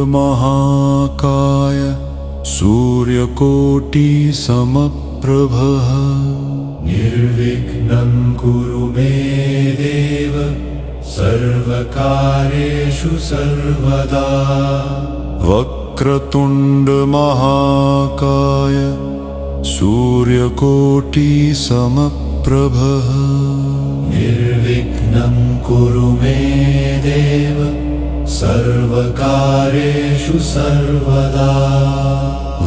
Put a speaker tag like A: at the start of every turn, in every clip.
A: महाकाय सूर्यकोटि समप्रभ
B: निर्विघ्नं कुरु मे देव सर्वकार्येषु सर्वदा।
A: वक्रतुंड महाकाय सूर्यकोटि समप्रभ
B: निर्विघ्नं कुरु मे देव सर्वकार्येषु सर्वदा।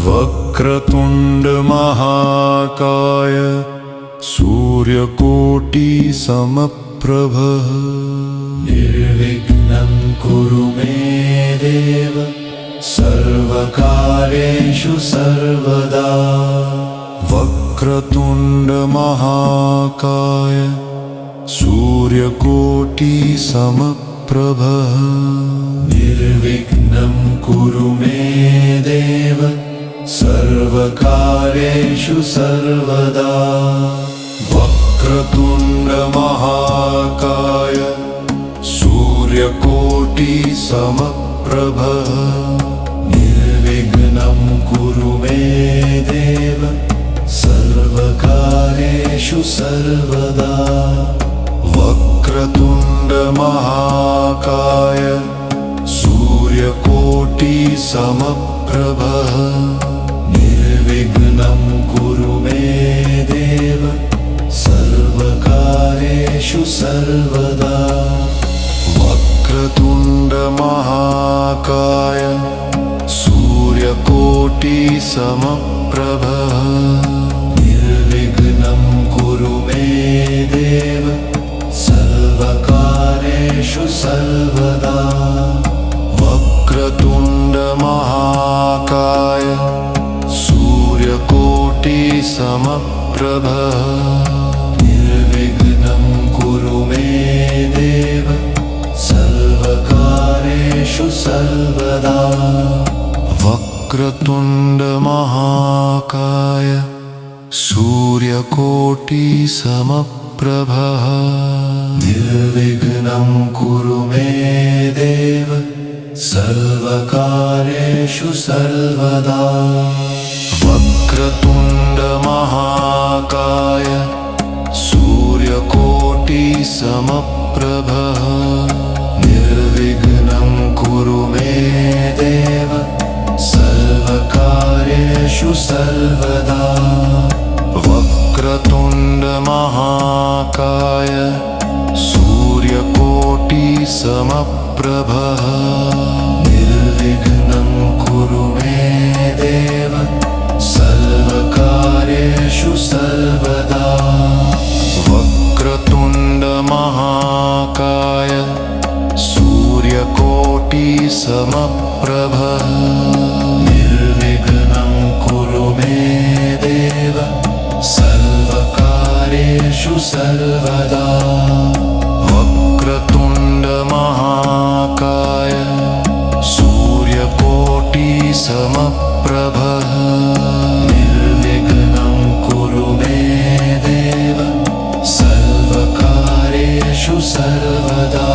A: वक्रतुंड महाकाय सूर्यकोटि समप्रभ
B: निर्विघ्नं कुरु मे देव सर्वकार्येषु सर्वदा।
A: वक्रतुंड महाकाय सूर्यकोटि समप्रभ
B: निर्विघ्नं कुरु मे देव सर्वकार्येषु सर्वदा।
A: वक्रतुंड महाकाय सूर्यकोटि समप्रभ
B: निर्विघ्नं कुरु मे देव सर्वकार्येषु सर्वदा।
A: वक्रतुंड महाकाय सूर्यकोटि समप्रभ
B: निर्विघ्नं कुरु मे देव सर्वकार्येषु सर्वदा।
A: वक्रतुंड महाकाय सूर्यकोटि समप्रभ
B: निर्विघ्नं कुरु मे देव सर्वकार्येषु सर्वदा।
A: वक्रतुंड महाकाय सूर्यकोटि समप्रभ
B: निर्विघ्नं कुरु मे देव सर्वकार्येषु सर्वदा।
A: वक्रतुंड महाकाय सूर्यकोटि समप्रभ
B: निर्विघ्नं कुरु मे देव सर्वकार्येषु सर्वदा।
A: वक्रतुंड महाकाय सूर्यकोटि समप्रभ
B: निर्विघ्नं कुरु मे देव सर्वकार्येषु सर्वदा।
A: वक्रतुंड महाकाय सूर्यकोटि समप्रभ
B: निर्विघ्नं कुरु मे देव सर्वकार्येषु सर्वदा।
A: वक्रतुंड महाकाय सूर्यकोटि समप्रभ
B: निर्विघ्नं कुरु मे देव सर्वकार्येषु सर्वदा।
A: वक्रतुंड महाकाय सूर्यकोटि समप्रभ
B: निर्विघ्नं कुरु मे देव सर्वकार्येषु सर्वदा।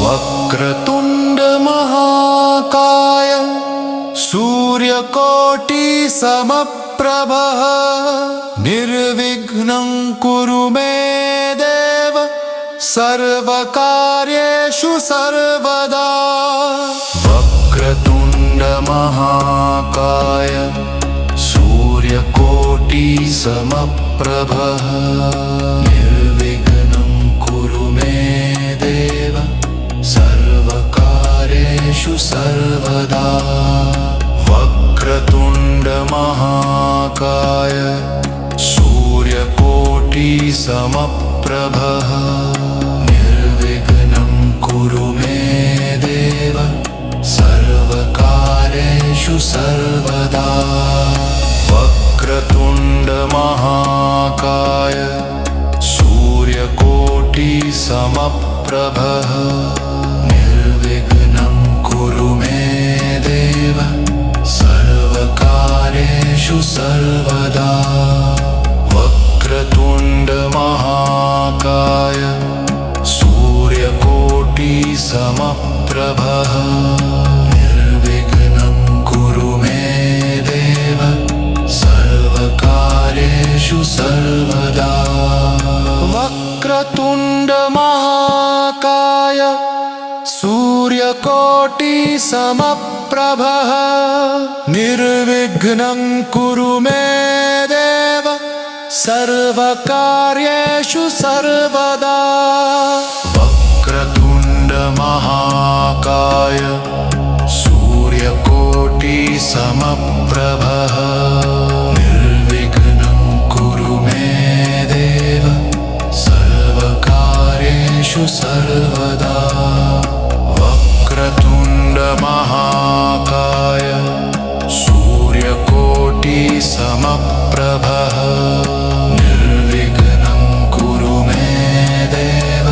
A: वक्रतुंड महाकाय सूर्यकोटि समप्रभ निर्विघ्नं कुरु मे देव सर्वकार्येषु सर्वदा। वक्रतुंड महाकाय सूर्यकोटि समप्रभ
B: निर्विघ्नं कुरु मे देव सर्वकार्येषु सर्वदा।
A: वक्रतुंड महाकाय सूर्यकोटि समप्रभ
B: निर्विघ्नं कुरु मे देव सर्वकार्येषु सर्वदा।
A: वक्रतुंड महाकाय सूर्यकोटि समप्रभ
B: निर्विघ्नं कुरु मे देव सर्वकार्येषु सर्वदा।
A: वक्रतुंड महाकाय सूर्यकोटिसमप्रभः निर्विघ्नं कुरु मे देव सर्वकार्येषु सर्वदा वक्रतुण्ड महाकाय सूर्यकोटिसमप्रभः निर्विघ्नं कुरु मे देव सर्वकार्येषु सर्वदा वक्रतुण्ड महाकाय सूर्यकोटिसमप्रभः निर्विघ्नं कुरु मे देव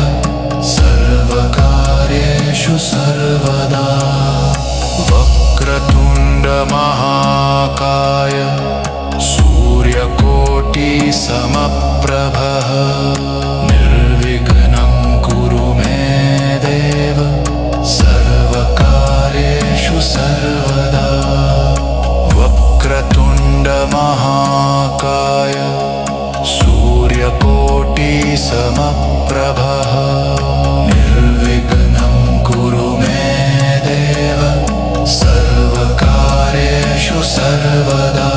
A: सर्वकार्येषु सर्वदा वक्रतुण्ड महाकाय सूर्यकोटिसमप्रभः निर्विघ्नं कुरु मे देव सर्वकार्येषु सर्वदा वक्रतुण्ड महाकाय सूर्यकोटिसमप्रभः निर्विघ्नं कुरु मे देव सर्वकार्येषु सर्वदा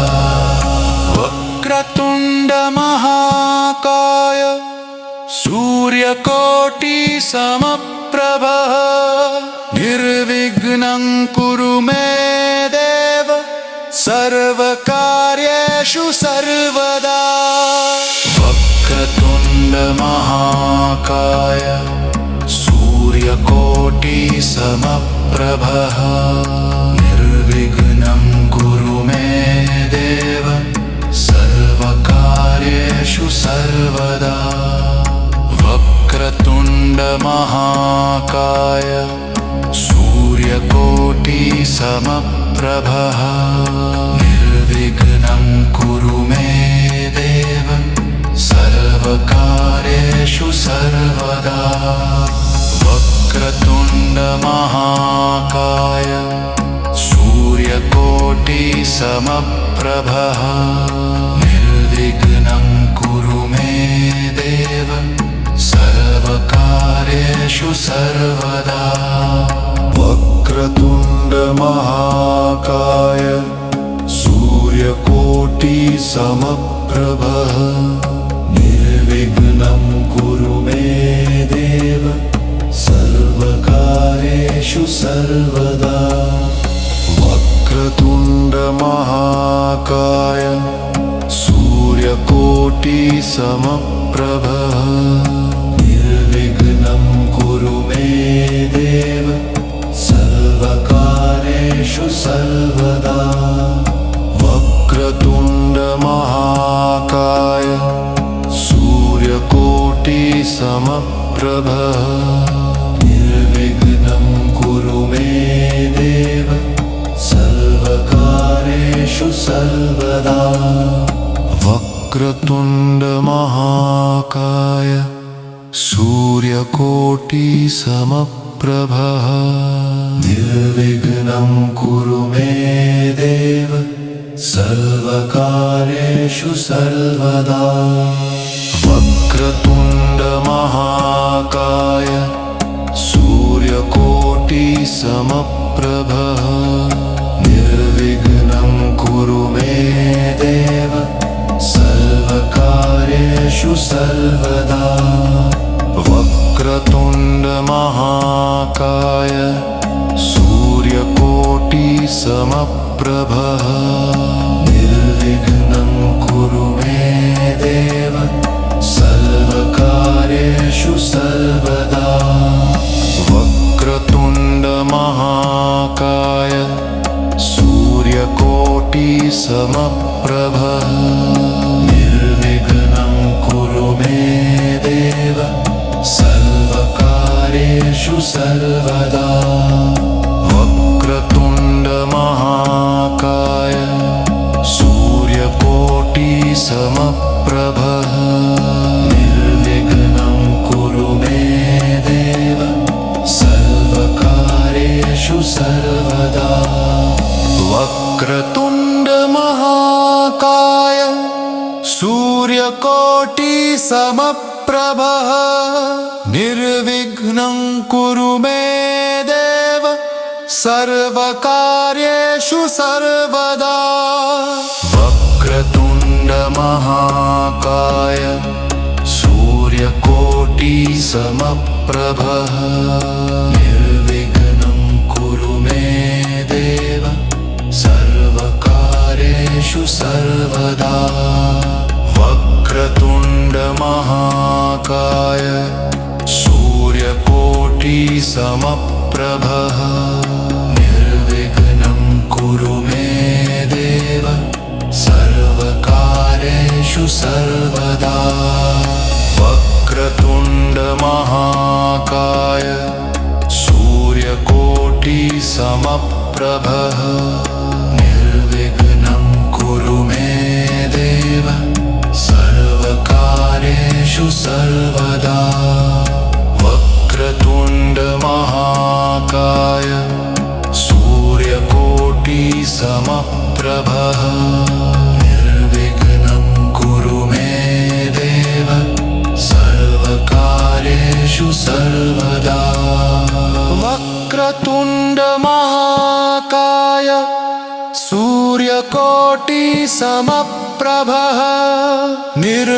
A: वक्रतुण्ड महाकाय सूर्यकोटिसमप्रभः निर्विघ्नं कुरु मे देव सर्वकार्येषु सर्वदा वक्रतुण्ड महाकाय सूर्यकोटिसमप्रभः निर्विघ्नं कुरु मे देव सर्वकार्येषु सर्वदा वक्रतुण्ड महाकाय सूर्यकोटिसमप्रभः निर्विघ्नं कुरु मे देव सर्वकार्येषु सर्वदा वक्रतुण्ड महाकाय सूर्यकोटिसमप्रभः निर्विघ्नं कुरु मे देव सर्वकार्येषु सर्वदा वक्रतुण्ड महाकाय सूर्यकोटिसमप्रभः निर्विघ्नं कुरु मे देव सर्वकार्येषु सर्वदा वक्रतुण्ड महाकाय सूर्यकोटिसमप्रभः निर्विघ्नं कुरु मे देव सर्वकार्येषु सर्वदा वक्रतुण्ड महाकाय सूर्यकोटिसमप्रभः निर्विघ्नं कुरु मे देव सर्वकार्येषु सर्वदा वक्रतुण्ड महाकाय सूर्यकोटिसमप्रभः निर्विघ्नं कुरु मे देव सर्वकार्येषु सर्वदा वक्रतुण्ड महाकाय सूर्यकोटिसमप्रभः निर्विघ्नं कुरु मे देव सर्वकार्येषु सर्वदा वक्रतुण्ड महाकाय सूर्यकोटिसमप्रभः निर्विघ्नं कुरु मे देव सर्वकार्येषु सर्वदा वक्रतुण्ड महाकाय सूर्यकोटिसमप्रभः निर्विघ्नं कुरु मे देव सर्वकार्येषु सर्वदा वक्रतुण्ड महाकाय सूर्यकोटिसमप्रभः निर्विघ्नं कुरु मे देव सर्वकार्येषु सर्वदा वक्रतुण्ड महाकाय सूर्यकोटिसमप्रभः निर्विघ्नं कुरु मे देव सर्वकार्येषु सर्वदा
B: वक्रतुण्ड महाकाय सूर्यकोटि समप्रभः निर्विघ्नं कुरु मे देव सर्वकार्येषु सर्वदा वक्रतुण्ड महाकाय सूर्यकोटि समप्रभः निर्विघ्नं कुरु मे देव सर्वकार्येषु सर्वदा वक्रतुण्ड महाकाय सूर्यकोटि समप्रभः निर्विघ्नं कुरु मे देव सर्वकार्येषु सर्वदा वक्रतुण्ड महाकाय सूर्यकोटि समप्रभः निर्विघ्नं कुरु मे देव सर्वकार्येषु सर्वदा
A: वक्रतुण्ड महाकाय सूर्यकोटि समप्रभः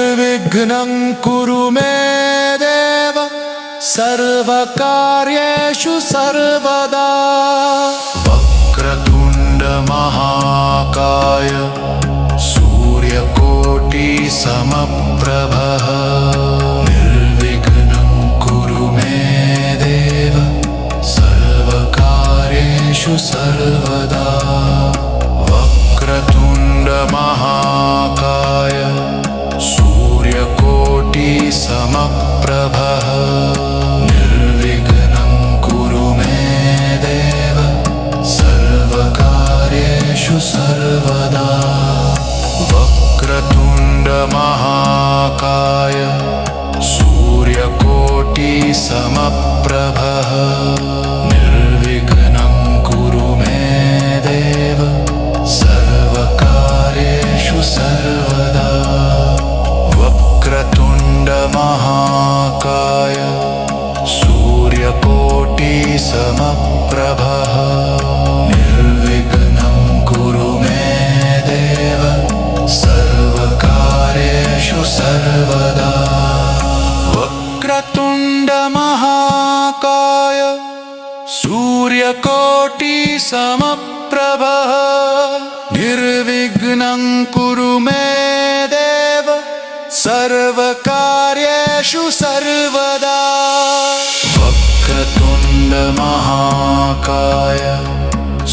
A: निर्विघ्नं कुरु मे देव सर्वकार्येषु सर्वदा
B: वक्रतुण्ड महाकाय सूर्यकोटि समप्रभः निर्विघ्नं कुरु मे देव सर्वकार्येषु सर्वदा वक्रतुण्ड महाकाय सूर्यकोटि समप्रभः निर्विघ्नं कुरु मे देव सर्वकार्येषु सर्वदा वक्रतुण्ड महाकाय सूर्यकोटि समप्रभः निर्विघ्नं कुरु मे देव सर्वकार्येषु सर्वदा वक्रतुण्ड महाकाय सूर्यकोटि समप्रभः निर्विघ्नं कुरु मे देव सर्वकार्येषु सर्वदा
A: वक्रतुण्ड महाकाय सूर्यकोटि समप्रभः निर्विघ्नं कुरु मे देव सर्वकार्येषु सर्वदा
B: वक्रतुण्ड महाकाय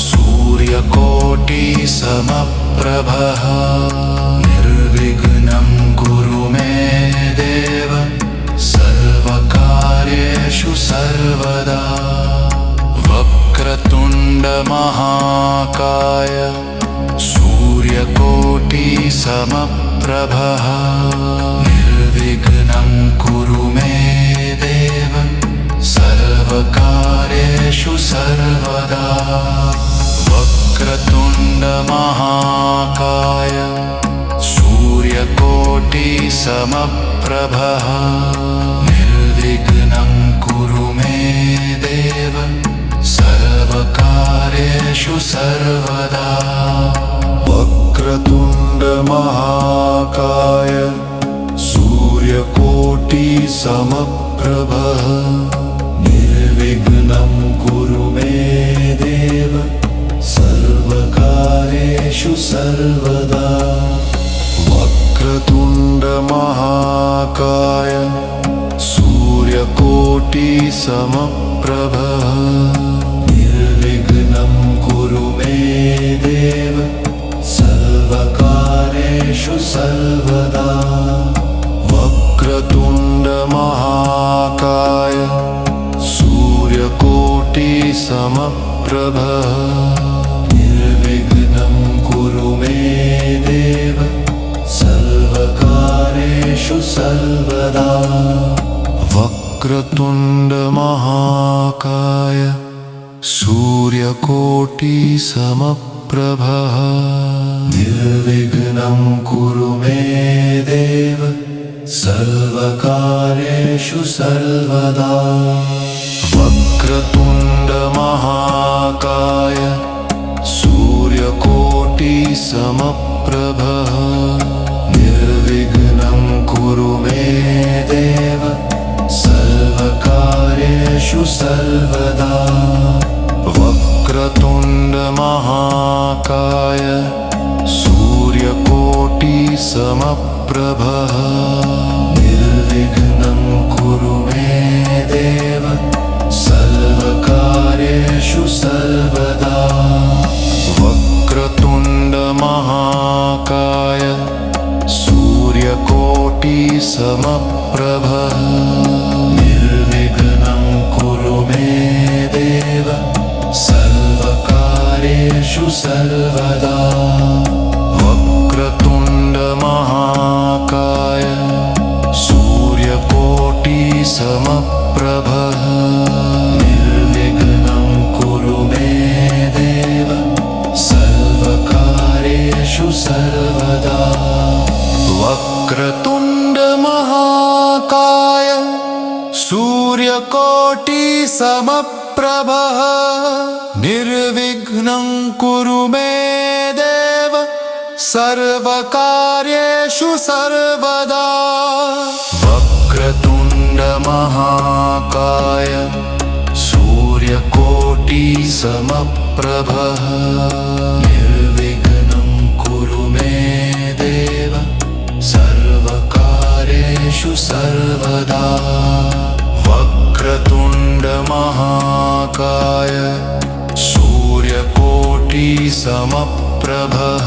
B: सूर्यकोटि समप्रभः निर्विघ्नं कुरु मे देव सर्वकार्येषु सर्वदा वक्रतुण्ड महाकाय सूर्यकोटि समप्रभः निर्विघ्नं कुरु मे देव सर्वकार्येषु सर्वदा वक्रतुण्ड महाकाय सूर्यकोटि समप्रभः निर्विघ्नं कुरु मे देव सर्वकार्येषु सर्वदा वक्रतुण्ड महाकाय सूर्यकोटि समप्रभः निर्विघ्नं कुरु मे देव सर्वकार्येषु सर्वदा वक्रतुण्ड महाकाय सूर्यकोटि समप्रभः निर्विघ्नं कुरु मे देव सर्वकार्येषु सर्वदा वक्रतुण्ड महाकाय सूर्यकोटि समप्रभः निर्विघ्नं कुरु मे देव सर्वकार्येषु सर्वदा वक्रतुण्ड महाकाय सूर्यकोटि समप्रभः निर्विघ्नं कुरु मे देव सर्वकार्येषु सर्वदा वक्रतुण्ड महाकाय महाकाय सूर्यकोटि समप्रभः निर्विघ्नं कुरु मे देव सर्वकार्येषु सर्वदा वक्रतुण्ड महाकाय सूर्यकोटि समप्रभः निर्विघ्नं कुरु मे देव सर्वकार्येषु सर्वदा वक्रतुण्ड महाकाय सूर्यकोटि समप्रभः निर्विघ्नं कुरु मे देव सर्वकार्येषु सर्वदा वक्रतुण्ड महाकाय सूर्यकोटि समप्रभः निर्विघ्नं कुरु मे देव सर्वकार्येषु सर्वदा वक्रतुण्ड महाकाय सूर्यकोटि समप्रभः निर्विघ्नं कुरु मे देव सर्वकार्येषु सर्वदा वक्रतुण्ड महाकाय सूर्यकोटि समप्रभः निर्विघ्नं कुरु मे देव सर्वकार्येषु सर्वदा वक्रतुण्ड महाकाय सूर्यकोटि समप्रभः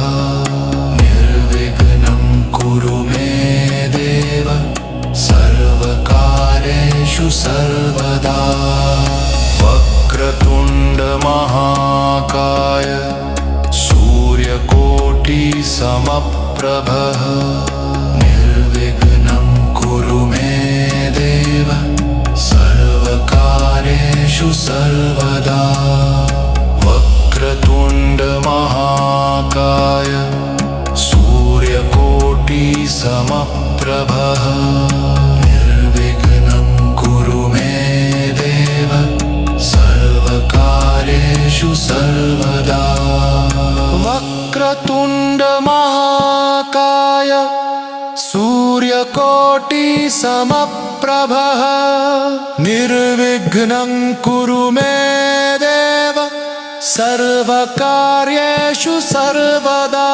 B: निर्विघ्नं कुरु मे देव सर्वकार्येषु सर्वदा वक्रतुण्ड महाकाय सूर्यकोटि समप्रभः निर्विघ्नं कुरु मे देव सर्वकार्येषु सर्वदा वक्रतुण्ड महाकाय सूर्यकोटि समप्रभः निर्विघ्नं कुरु मे देव सर्वकार्येषु सर्वदा वक्रतुण्ड महाकाय सूर्यकोटि समप्रभः निर्विघ्नं कुरु मे देव सर्वकार्येषु सर्वदा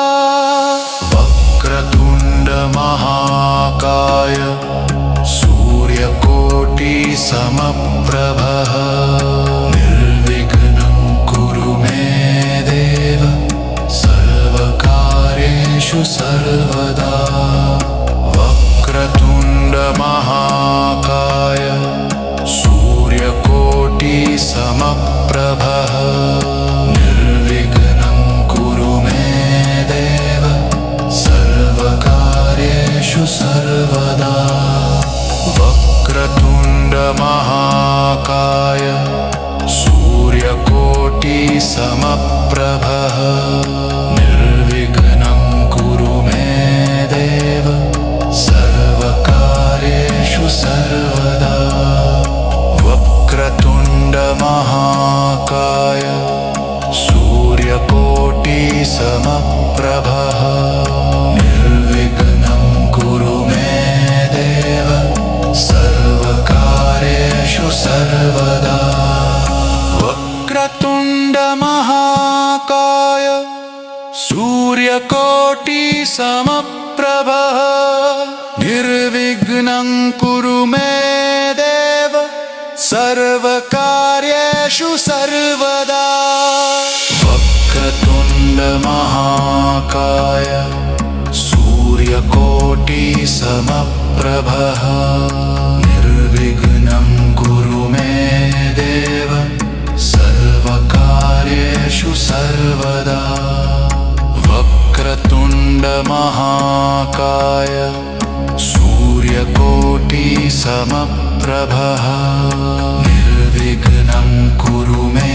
B: वक्रतुण्ड महाकाय सूर्यकोटि समप्रभः निर्विघ्नं कुरु मे देव सर्वकार्येषु सर्वदा वक्रतुण्ड महाकाय सूर्यकोटि समप्रभः निर्विघ्नं कुरु मे देव सर्वकार्येषु सर्वदा वक्रतुण्ड महाकाय सूर्यकोटि समप्रभः निर्विघ्नं कुरु मे देव सर्वकार्येषु सर्वदा वक्रतुण्ड महाकाय सूर्यकोटि समप्रभः निर्विघ्नं कुरु मे देव सर्वकार्येषु सर्वदा वक्रतुण्ड महाकाय सूर्यकोटि समप्रभः निर्विघ्नं कुरु मे देव सर्वकार्येषु सर्वदा वक्रतुण्ड महाकाय सूर्यकोटि समप्रभः निर्विघ्नं कुरु मे देव सर्वकार्येषु सर्वदा वक्रतुण्ड महाकाय सूर्यकोटि समप्रभः निर्विघ्नं कुरु मे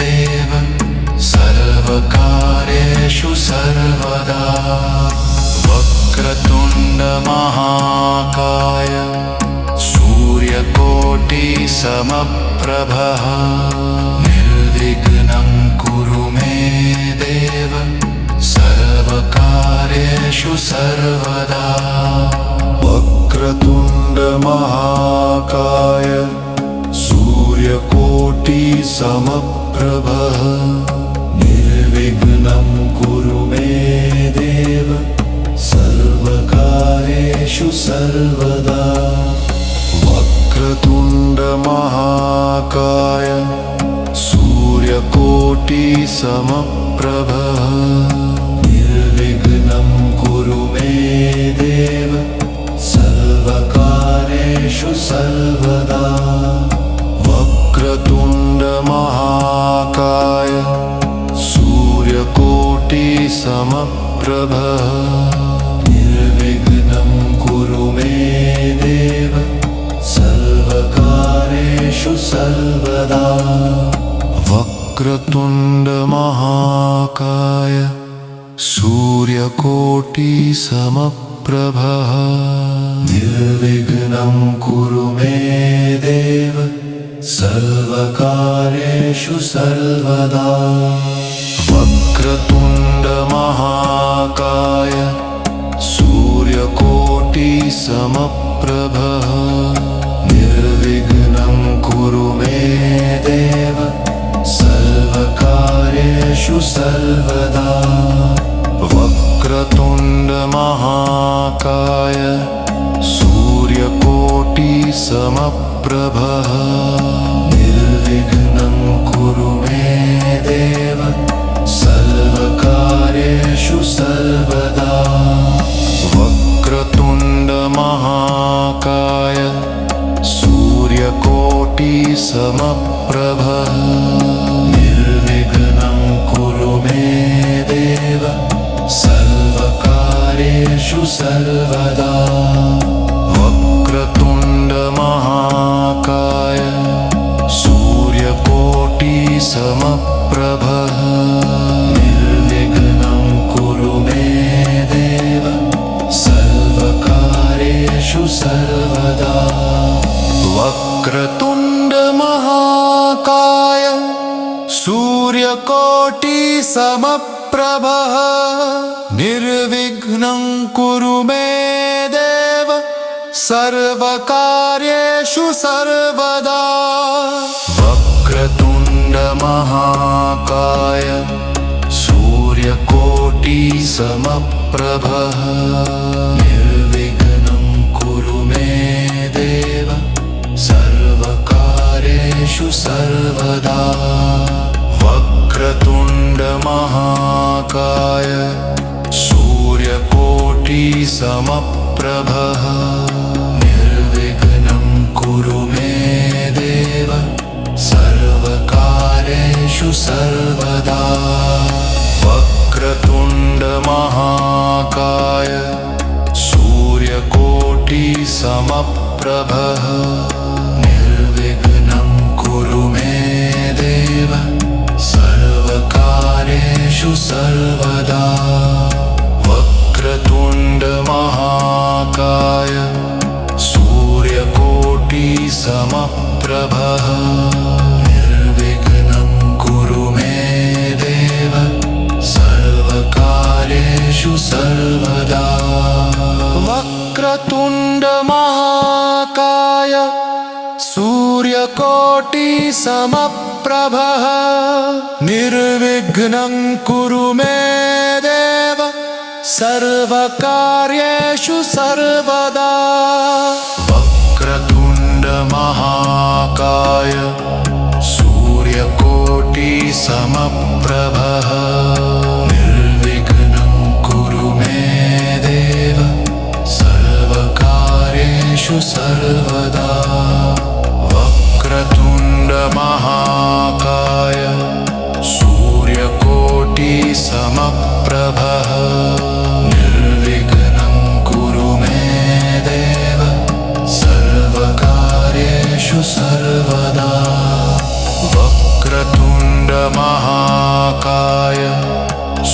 B: देव सर्वकार्येषु सर्वदा वक्रतुण्ड महाकाय सूर्यकोटि समप्रभः निर्विघ्नं सर्वदा
A: वक्रतुण्ड महाकाय सूर्यकोटि समप्रभः निर्विघ्नं कुरु मे देव सर्वकार्येषु सर्वदा वक्रतुण्ड महाकाय सूर्यकोटि समप्रभः निर्विघ्नं कुरु मे देव सर्वकार्येषु सर्वदा वक्रतुण्ड महाकाय सूर्यकोटि समप्रभः निर्विघ्नं कुरु मे देव सर्वकार्येषु सर्वदा वक्रतुण्ड महाकाय सूर्यकोटि समप्रभः निर्विघ्नं कुरु मे देव सर्वकार्येषु सर्वदा वक्रतुण्ड महाकाय सूर्यकोटि समप्रभः निर्विघ्नं कुरु मे देव सर्वकार्येषु सर्वदा वक्रतुण्ड महाकाय सूर्यकोटि समप्रभः निर्विघ्नं कुरु मे देव सर्वकार्येषु सर्वदा वक्रतुण्ड महाकाय सूर्यकोटि समप्रभः निर्विघ्नं कुरु मे देव सर्वकार्येषु सर्वदा वक्रतुण्ड महाकाय सूर्यकोटि समप्रभः निर्विघ्नं कुरु मे देव सर्वकार्येषु सर्वदा वक्रतुण्ड महाकाय सूर्यकोटि समप्रभः निर्विघ्नं कुरु मे देव सर्वकार्येषु सर्वदा वक्रतुण्ड महाकाय सूर्यकोटि समप्रभः निर्विघ्नं कुरु मे देव सर्वकार्येषु सर्वदा वक्रतुण्ड महाकाय सूर्यकोटि समप्रभः निर्विघ्नं कुरु मे देव सर्वकार्येषु सर्वदा वक्रतुण्ड महाकाय सूर्यकोटि समप्रभः निर्विघ्नं कुरु मे देव सर्वकार्येषु सर्वदा वक्रतुण्ड महाकाय सूर्यकोटि समप्रभः निर्विघ्नं कुरु मे देव सर्वकार्येषु सर्वदा वक्रतुण्ड महाकाय सूर्यकोटि समप्रभः निर्विघ्नं कुरु मे देव सर्वकार्येषु सर्वदा वक्रतुण्ड महाकाय सूर्यकोटि समप्रभः निर्विघ्नं कुरु मे देव सर्वकार्येषु सर्वदा वक्रतुण्ड महाकाय सूर्यकोटि समप्रभः निर्विघ्नं कुरु मे देव सर्वकार्येषु सर्वदा वक्रतुण्ड महाकाय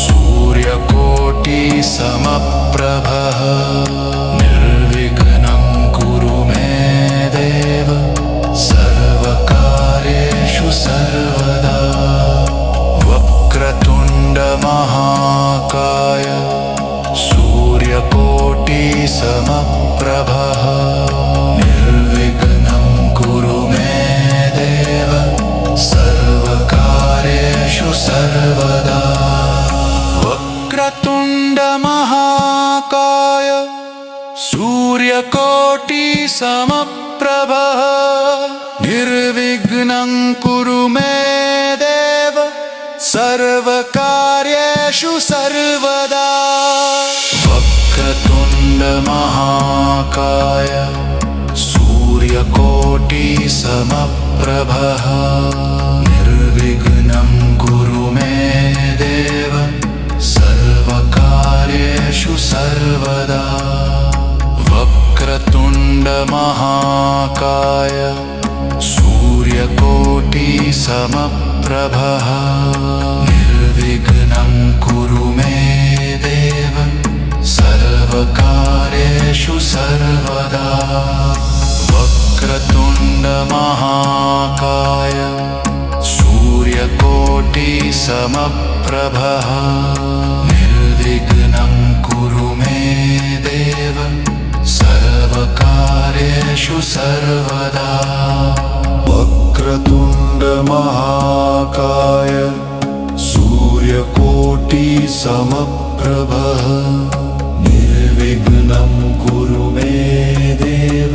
A: सूर्यकोटि समप्रभः निर्विघ्नं कुरु मे देव सर्वकार्येषु सर्वदा वक्रतुण्ड महाकाय सूर्य सूर्यकोटिसमप्रभः निर्विघ्नं कुरु मे देव सर्वकार्येषु सर्वदा वक्रतुण्डमहाकाय सूर्यकोटिसमप्रभः निर्विघ्नं कुरु मे देव सर्वकार्येषु सर्वदा वक्रतुण्डमहाकाय सूर्यकोटिसमप्रभः निर्विघ्नं कुरु मे देव सर्वकार्येषु सर्वदा वक्रतुण्डमहाकाय सूर्यकोटिसमप्रभः निर्विघ्नं कुरु मे देव सर्वकार्येषु सर्वदा वक्रतुण्डमहाकाय सूर्यकोटिसमप्रभः निर्विघ्नं कुरु मे देव सर्वकार्येषु सर्वदा वक्रतुण्डमहाकाय सूर्यकोटिसमप्रभः निर्विघ्नं कुरु मे देव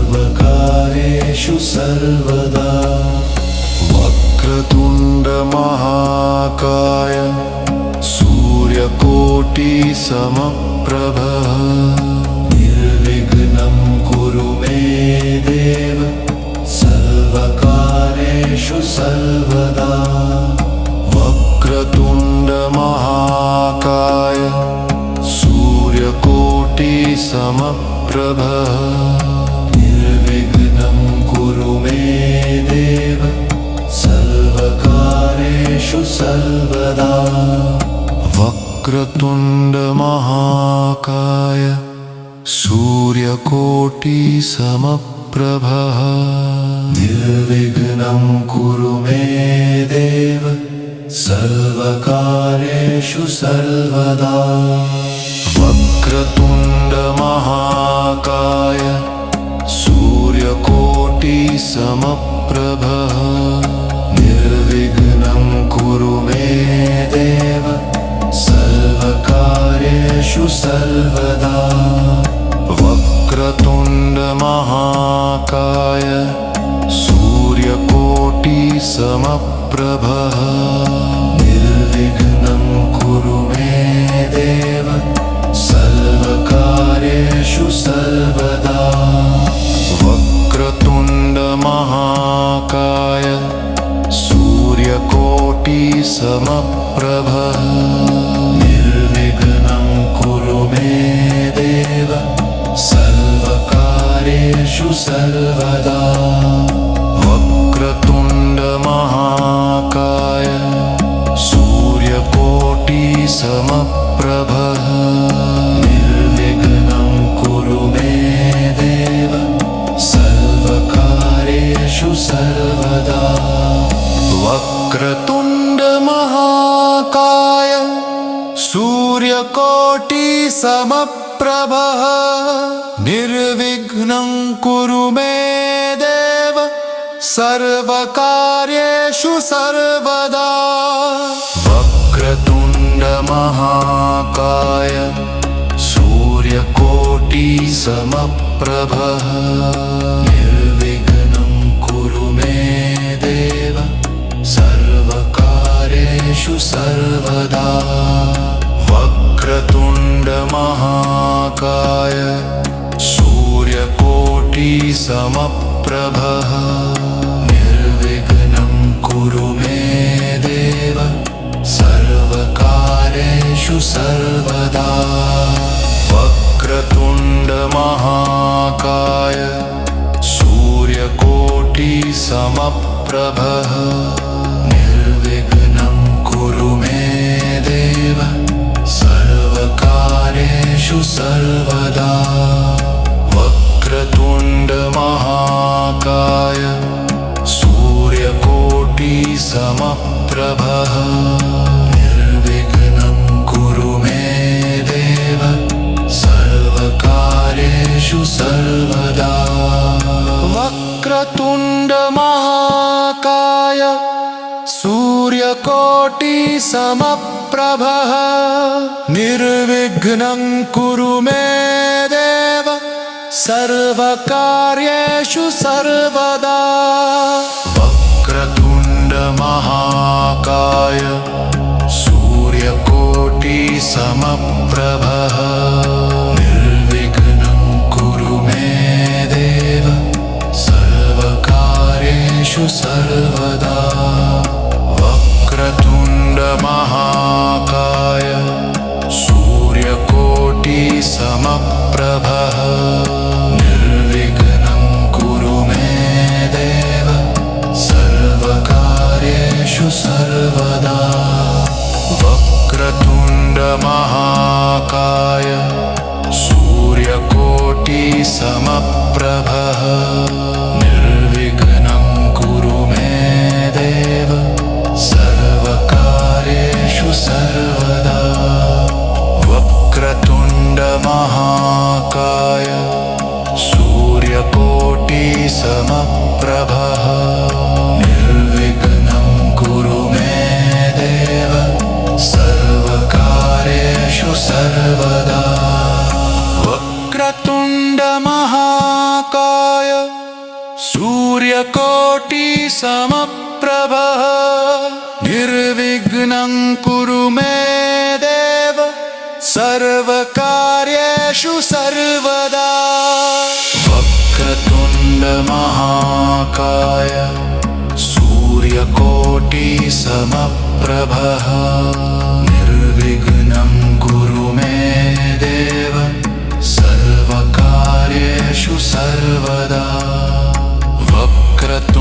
A: सर्वकार्येषु सर्वदा वक्रतुण्डमहाकाय सूर्यकोटिसमप्रभः निर्विघ्नं कुरु मे देव सर्वकार्येषु सर्वदा वक्रतुण्डमहाकाय सूर्यकोटिसमप्रभः निर्विघ्नं कुरु मे देव सर्वकार्येषु सर्वदा वक्रतुण्डमहाकाय सूर्यकोटिसमप्रभः निर्विघ्नं कुरु मे देव सर्वकार्येषु सर्वदा वक्रतुण्डमहाकाय सूर्यकोटिसमप्रभः निर्विघ्नं कुरु मे देव सर्वकार्येषु सर्वदा वक्रतुण्डमहाकाय सूर्यकोटिसमप्रभः निर्विघ्नं कुरु मे देव सर्वकार्येषु सर्वदा वक्रतुण्डमहाकाय सूर्यकोटिसमप्रभः निर्विघ्नं कुरु मे देव सर्वकार्येषु सर्वदा वक्रतुण्डमहाकाय सूर्यकोटिसमप्रभः निर्विघ्नं कुरु मे देव सर्वकार्येषु सर्वदा वक्रतुण्डमहाकाय सूर्यकोटिसमप्रभः निर्विघ्नं कुरु मे देव सर्वकार्येषु सर्वदा वक्रतुण्डमहाकाय सूर्यकोटिसमप्रभः निर्विघ्नं कुरु मे देव सर्वकार्येषु सर्वदा वक्रतुण्डमहाकाय सूर्यकोटिसमप्रभः निर्विघ्नं कुरु मे देव सर्वकार्येषु सर्वदा वक्रतुण्डमहाकाय सूर्यकोटिसमप्रभः निर्विघ्नं कुरु मे देव सर्वकार्येषु सर्वदा वक्रतुण्डमहाकाय सूर्यकोटिसमप्रभः निर्विघ्नं कुरु मे देव
B: सूर्यकोटिसमप्रभः निर्विघ्नं कुरु मे देव सर्वकार्येषु सर्वदा वक्रतुण्डमहाकाय सूर्यकोटिसमप्रभः निर्विघ्नं कुरु मे देव सर्वकार्येषु सर्वदा वक्रतुण्डमहाकाय सूर्यकोटिसमप्रभः निर्विघ्नं कुरु मे देव सर्वकार्येषु सर्वदा वक्रतुण्डमहाकाय सूर्यकोटिसमप्रभः निर्विघ्नं कुरु मे देव सर्वकार्येषु सर्वदा वक्रतुण्डमहाकाय सूर्यकोटिसमप्रभः निर्विघ्नं कुरु मे देव सर्वकार्येषु सर्वदा वक्रतुण्डमहाकाय सूर्यकोटिसमप्रभः निर्विघ्नं कुरु मे देव सर्वकार्येषु सर्वदा वक्रतुण्डमहाकाय सूर्यकोटिसमप्रभः निर्विघ्नं कुरु मे देव सर्वकार्येषु सर्वदा वक्रतुण्डमहाकाय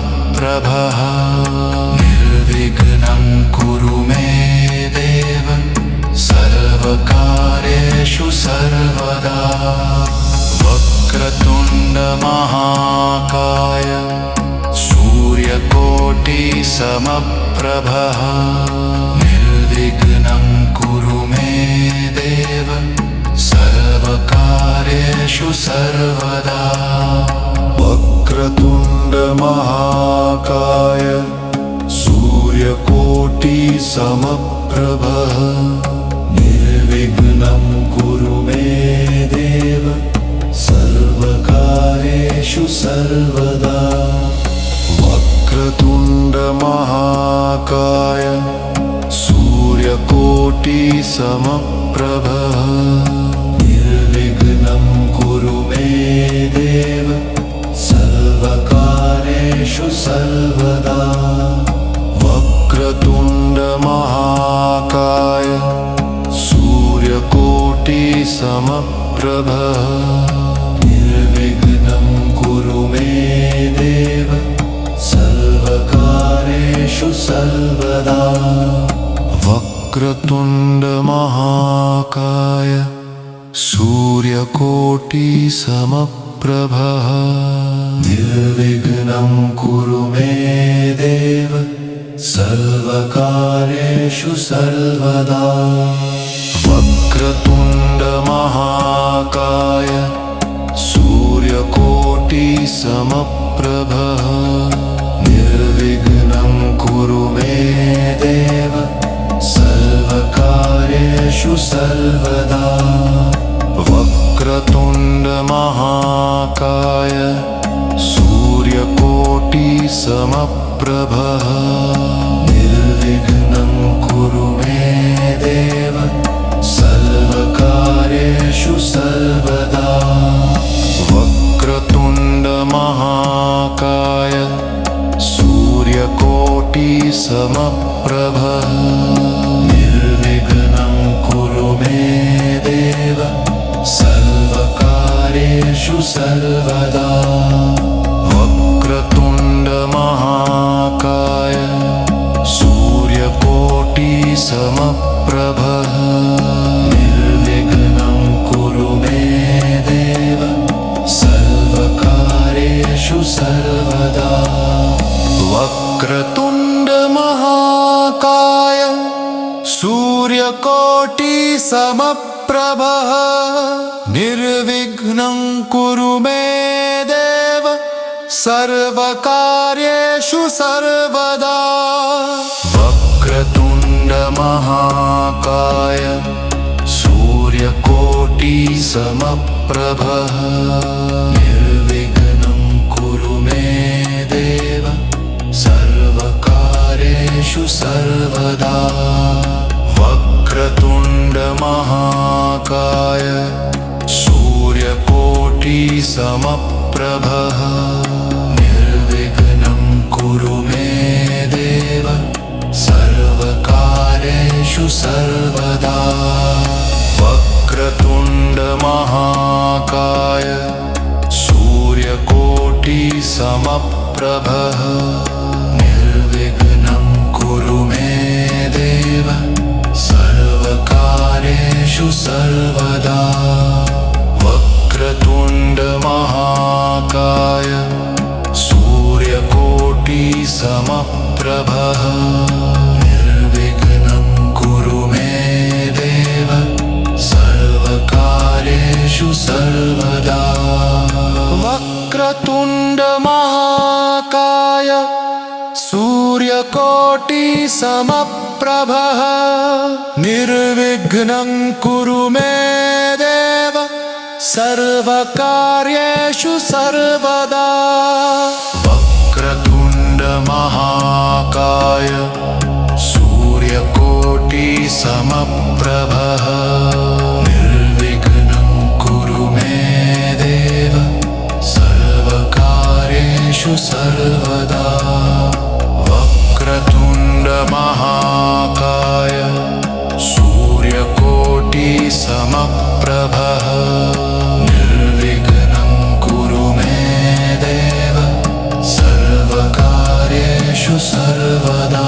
B: सूर्यकोटिसमप्रभः निर्विघ्नं कुरु मे देव सर्वकार्येषु सर्वदा वक्रतुण्डमहाकाय सूर्यकोटिसमप्रभः निर्विघ्नं कुरु मे देव सर्वकार्येषु सर्वदा वक्रतुण्डमहाकाय सूर्यकोटिसमप्रभः निर्विघ्नं कुरु मे देव सर्वकार्येषु सर्वदा वक्रतुण्डमहाकाय सूर्यकोटिसमप्रभः निर्विघ्नं कुरु मे देव सर्वकार्येषु सर्वदा वक्रतुण्डमहाकाय सूर्यकोटिसमप्रभः निर्विघ्नं कुरु मे देव सर्वकार्येषु सर्वदा वक्रतुण्डमहाकाय सूर्यकोटिसमप्रभः निर्विघ्नं कुरु मे देव सर्वकार्येषु सर्वदा वक्रतुण्डमहाकाय सूर्यकोटिसमप्रभः निर्विघ्नं कुरु मे देव सर्वकार्येषु सर्वदा वक्रतुण्डमहाकाय सूर्यकोटिसमप्रभः निर्विघ्नं कुरु मे देव सर्वकार्येषु सर्वदा वक्रतुण्डमहाकाय सूर्यकोटिसमप्रभः निर्विघ्नं कुरु मे देव सर्वकार्येषु सर्वदा वक्रतुण्डमहाकाय सूर्यकोटिसमप्रभः निर्विघ्नं कुरु मे देव सर्वकार्येषु सर्वदा वक्रतुण्डमहाकाय सूर्यकोटिसमप्रभः निर्विघ्नं कुरु मे देव सर्वकार्येषु सर्वदा वक्रतुण्ड महाकाय सूर्यकोटि समप्रभः निर्विघ्नं कुरु मे देव सर्वकार्येषु सर्वदा वक्रतुण्ड महाकाय सूर्यकोटि समप्रभः निर्विघ्नं कुरु मे देव सर्वकार्येषु सर्वदा वक्रतुण्ड महाकाय सूर्यकोटि समप्रभः निर्विघ्नं कुरु मे देव सर्वकार्येषु सर्वदा वक्रतुण्ड महाकाय सूर्यकोटि समप्रभः निर्विघ्नं कुरु मे देव सर्वकार्येषु सर्वदा वक्रतुण्ड महाकाय सूर्यकोटि समप्रभः निर्विघ्नं कुरु मे देव सर्वकार्येषु सर्वदा वक्रतुण्ड महाकाय सूर्यकोटि समप्रभः निर्विघ्नं कुरु मे देव सर्वकार्येषु सर्वदा वक्रतुण्ड महाकाय सूर्यकोटि समप्रभः निर्विघ्नं कुरु मे देव सर्वकार्येषु सर्वदा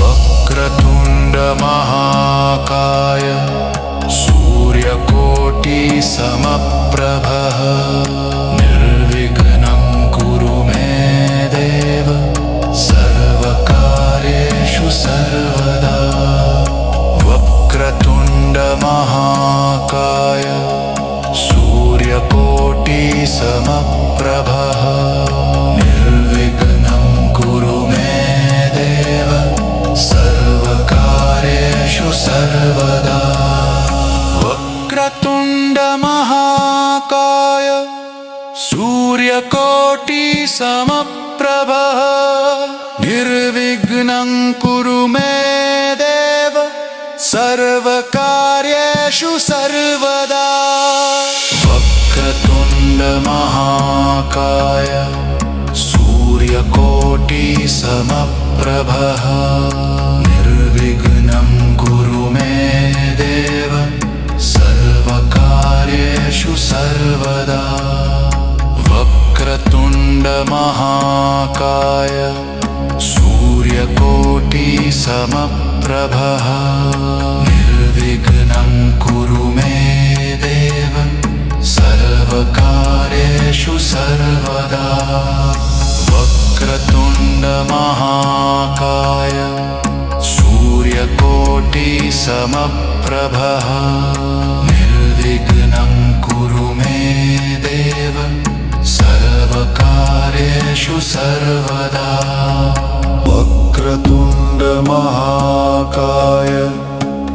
B: वक्रतुण्ड महाकाय सूर्यकोटि समप्रभः निर्विघ्नं कुरु मे देव सर्वकार्येषु सर्वदा वक्रतुण्ड महाकाय सूर्यकोटि समप्रभः निर्विघ्नं कुरु मे देव सर्वकार्येषु सर्वदा वक्रतुण्ड महाकाय सूर्यकोटि समप्रभः निर्विघ्नं कुरु मे देव सर्वकार्येषु सर्वदा वक्रतुण्ड महाकाय सूर्यकोटि समप्रभः निर्विघ्नं कुरु मे देव सर्वकार्येषु सर्वदा वक्रतुण्ड महाकाय सूर्यकोटि समप्रभः निर्विघ्नं कुरु मे देव सर्वकार्येषु सर्वदा वक्रतुण्ड महाकाय सूर्यकोटि समप्रभः निर्विघ्नं कुरु मे देव सर्वकार्येषु सर्वदा वक्रतुण्ड महाकाय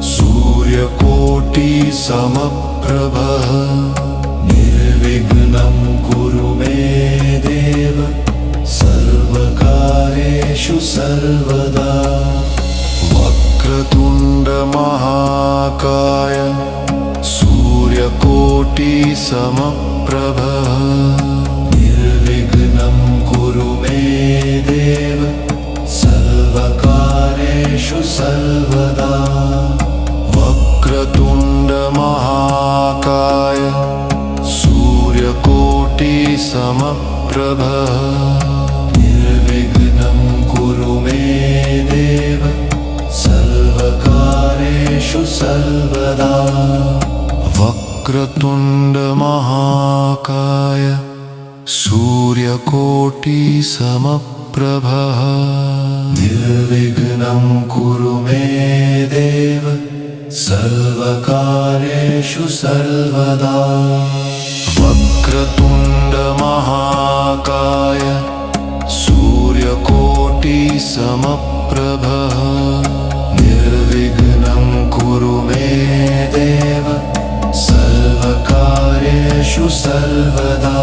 B: सूर्यकोटि समप्रभः निर्विघ्नं कुरु मे देव सर्वकार्येषु सर्वदा वक्रतुण्ड महाकाय सूर्यकोटि समप्रभः निर्विघ्नं कुरु मे देव सर्वकार्येषु सर्वदा वक्रतुण्ड महाकाय सूर्यकोटि समप्रभः निर्विघ्नं कुरु मे देव सर्वकार्येषु सर्वदा वक्रतुण्ड महाकाय सूर्यकोटि समप्रभः निर्विघ्नं कुरु मे देव सर्वकार्येषु सर्वदा वक्रतुण्ड महाकाय सूर्यकोटि समप्रभ निर्विघ्नं कुरु मे देव सर्वकार्येषु सर्वदा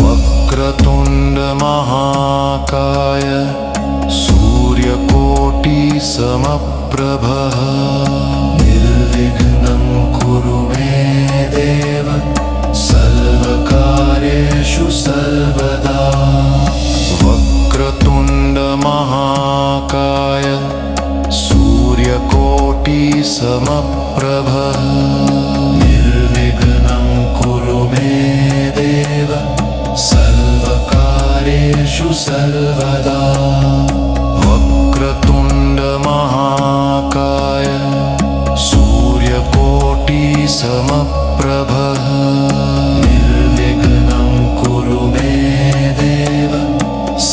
B: वक्रतुण्ड महाकाय सूर्यकोटि समप्रभ निर्विघ्नं कुरु मे देव सर्वकार्येषु सर्वदा वक्रतुण्ड महाकाय सूर्यकोटि समप्रभ निर्विघ्नं कुरु मे देव सर्वकार्येषु सर्वदा वक्रतुण्ड महाकाय सूर्यकोटि समप्रभ निर्विघ्नं कुरु मे देव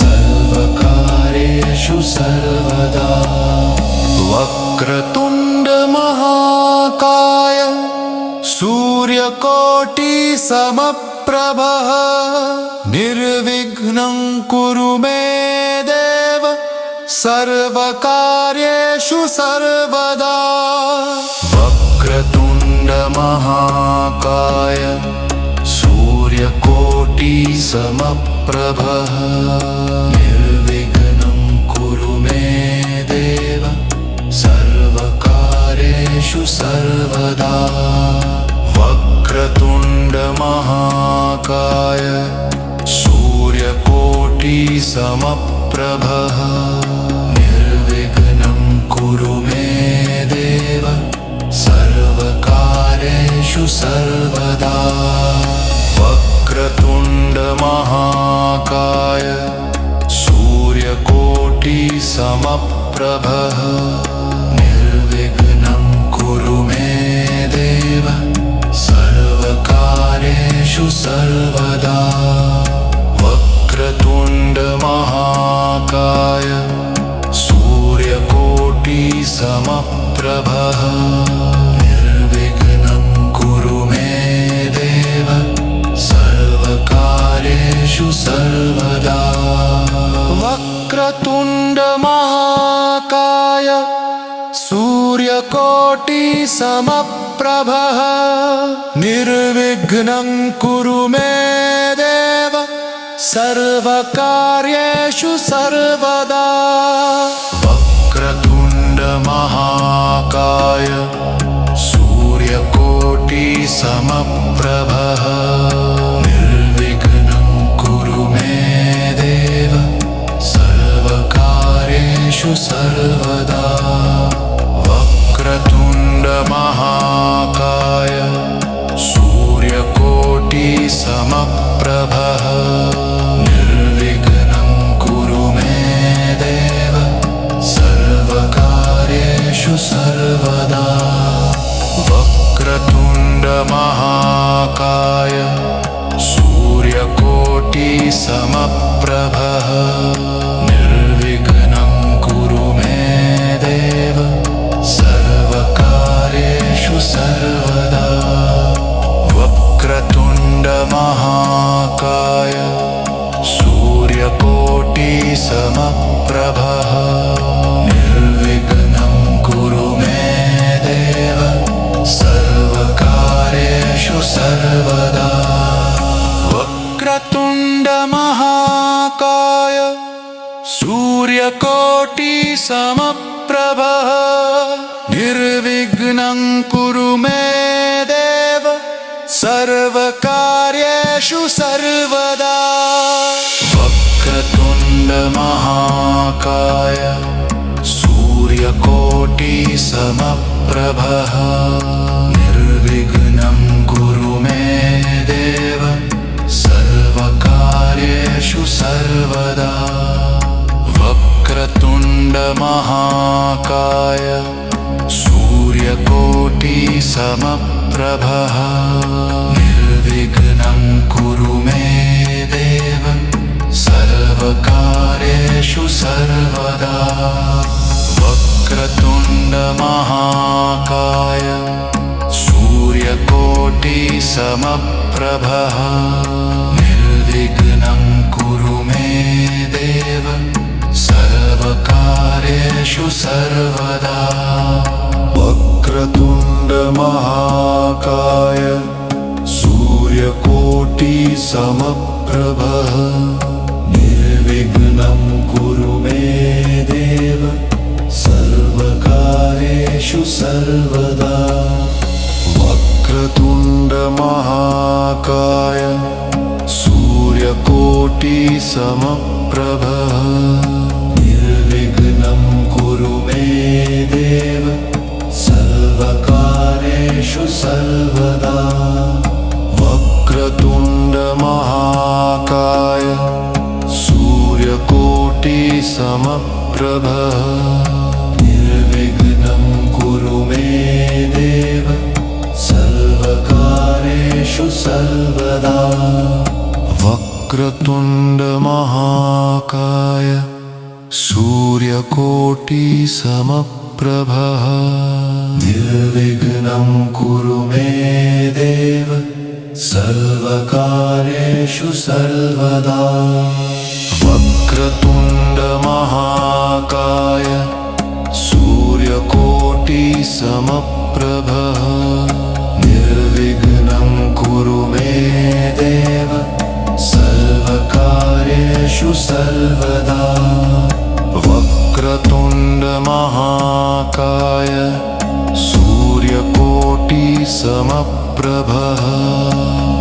B: सर्वकार्येषु सर्वदा वक्रतुण्ड महाकाय सूर्यकोटि समप्रभ निर्विघ्नं कुरु मे देव सर्वकार्येषु सर्वदा वक्रतुण्ड महाकाय सूर्यकोटि समप्रभ निर्विघ्नं कुरु मे देव सर्वकार्येषु सर्वदा वक्रतुण्ड महाकाय सूर्यकोटि समप्रभ निर्विघ्नं कुरु मे देव सर्वकार्येषु सर्वदा वक्रतुण्ड महाकाय सूर्यकोटि समप्रभ निर्विघ्नं कुरु मे देव सर्वकार्येषु सर्वदा वक्रतुण्ड महाकाय सूर्यकोटि समप्रभ निर्विघ्नं कुरु मे देव सर्वकार्येषु सर्वदा वक्रतुण्ड महाकाय सूर्यकोटि समप्रभ निर्विघ्नं कुरु मे देव सर्वकार्येषु सर्वदा वक्रतुण्ड महाकाय सूर्यकोटि समप्रभ निर्विघ्नं कुरु मे देव सर्वकार्येषु सर्वदा वक्रतुण्ड महाकाय सूर्यकोटि समप्रभ निर्विघ्नं कुरु मे देव सर्वकार्येषु सर्वदा वक्रतुण्ड महाकाय सूर्यकोटि समप्रभ निर्विघ्नं कुरु मे देव सर्वकार्येषु सर्वदा वक्रतुण्ड महाकाय सूर्यकोटि समप्रभ निर्विघ्नं कुरु मे देव सर्वकार्येषु सर्वदा वक्रतुण्ड महाकाय सूर्यकोटि समप्रभ निर्विघ्नं कुरु मे देव सर्वकार्येषु सर्वदा वक्रतुण्ड महाकाय सूर्यकोटि समप्रभ निर्विघ्नं कुरु मे देव सर्वकार्येषु सर्वदा वक्रतुण्ड महाकाय सूर्यकोटि समप्रभ निर्विघ्नं कुरु मे देव सर्वकार्येषु सर्वदा वक्रतुण्ड महाकाय सूर्यकोटि समप्रभ समप्रभः निर्विघ्नं कुरु मे देव सर्वकार्येषु सर्वदा वक्रतुण्ड महाकाय सूर्यकोटि समप्रभः निर्विघ्नं कुरु मे देव सर्वकार्येषु सर्वदा वक्रतुण्ड महाकाय सूर्यकोटि समप्रभः निर्विघ्नं कुरु मे देव सर्वकार्येषु सर्वदा वक्रतुण्ड महाकाय सूर्यकोटि समप्रभः निर्विघ्नं कुरु मे देव सर्वकार्येषु सर्वदा वक्रतुण्ड महाकाय सूर्यकोटि समप्रभः निर्विघ्नं कुरु मे देव सर्वकार्येषु सर्वदा वक्रतुण्ड महाकाय सूर्यकोटि समप्रभः निर्विघ्नं कुरु मे देव सर्वकार्येषु सर्वदा वक्रतुण्ड महाकाय सूर्यकोटि समप्रभः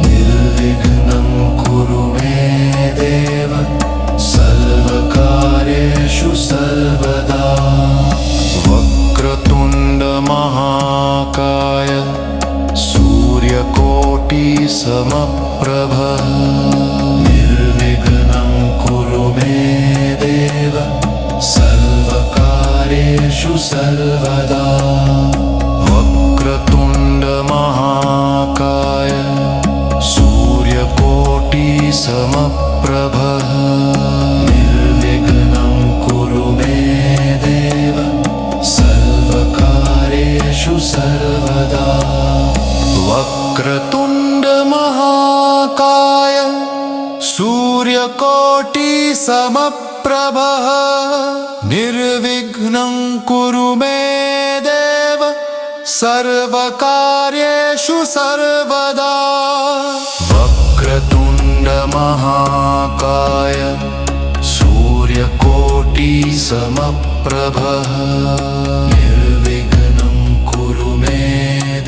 B: निर्विघ्नं कुरु मे देव सर्वकार्येषु सर्वदा वक्रतुण्ड महाकाय सूर्यकोटि समप्रभः निर्विघ्नं कुरु मे देव सर्वकार्येषु सर्वदा वक्रतुण्ड महाकाय सूर्यकोटि समप्रभः निर्विघ्नं कुरु मे देव सर्वकार्येषु सर्वदा वक्रतुण्ड महाकाय सूर्यकोटि समप्रभः निर्विघ्नं कुरु मे देव सर्वकार्येषु सर्वदा वक्रतुण्ड महाकाय सूर्यकोटि समप्रभः निर्विघ्नं कुरु मे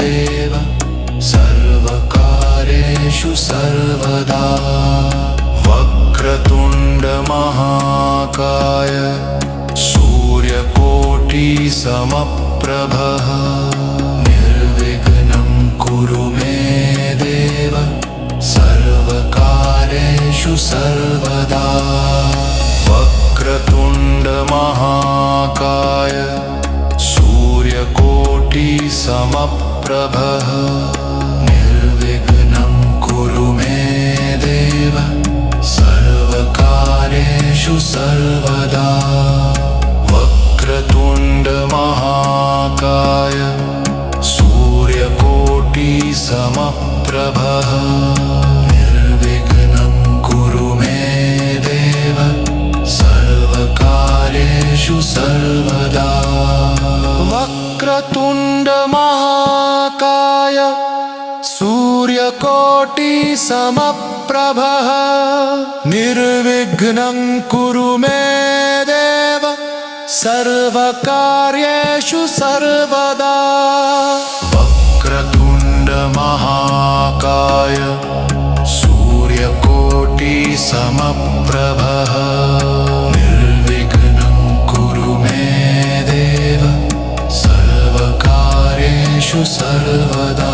B: देव सर्वकार्येषु सर्वदा वक्रतुण्ड महाकाय सूर्यकोटि समप्रभः निर्विघ्नं कुरु मे देव सर्वकार्येषु सर्वदा वक्रतुण्ड महाकाय सूर्यकोटि समप्रभः निर्विघ्नं कुरु मे देव सर्वकार्येषु सर्वदा वक्रतुण्ड महाकाय सूर्यकोटि समप्रभः निर्विघ्नं कुरु मे देव सर्वकार्येषु सर्वदा वक्रतुण्ड महाकाय सूर्यकोटि समप्रभः निर्विघ्नं कुरु मे देव सर्वकार्येषु सर्वदा वक्रतुण्ड महाकाय सूर्यकोटि समप्रभः निर्विघ्नं कुरु मे देव सर्वकार्येषु सर्वदा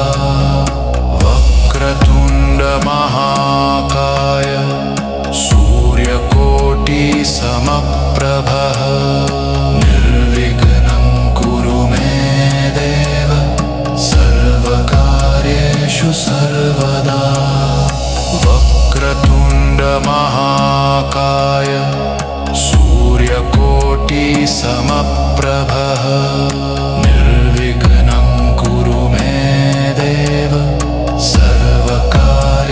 B: वक्रतुण्ड महाकाय सूर्यकोटि समप्रभः निर्विघ्नं कुरु मे देव सर्वकार्येषु सर्वदा वक्रतुण्ड महाकाय सूर्यकोटि समप्रभः निर्विघ्नं कुरु मे देव सर्वकार्येषु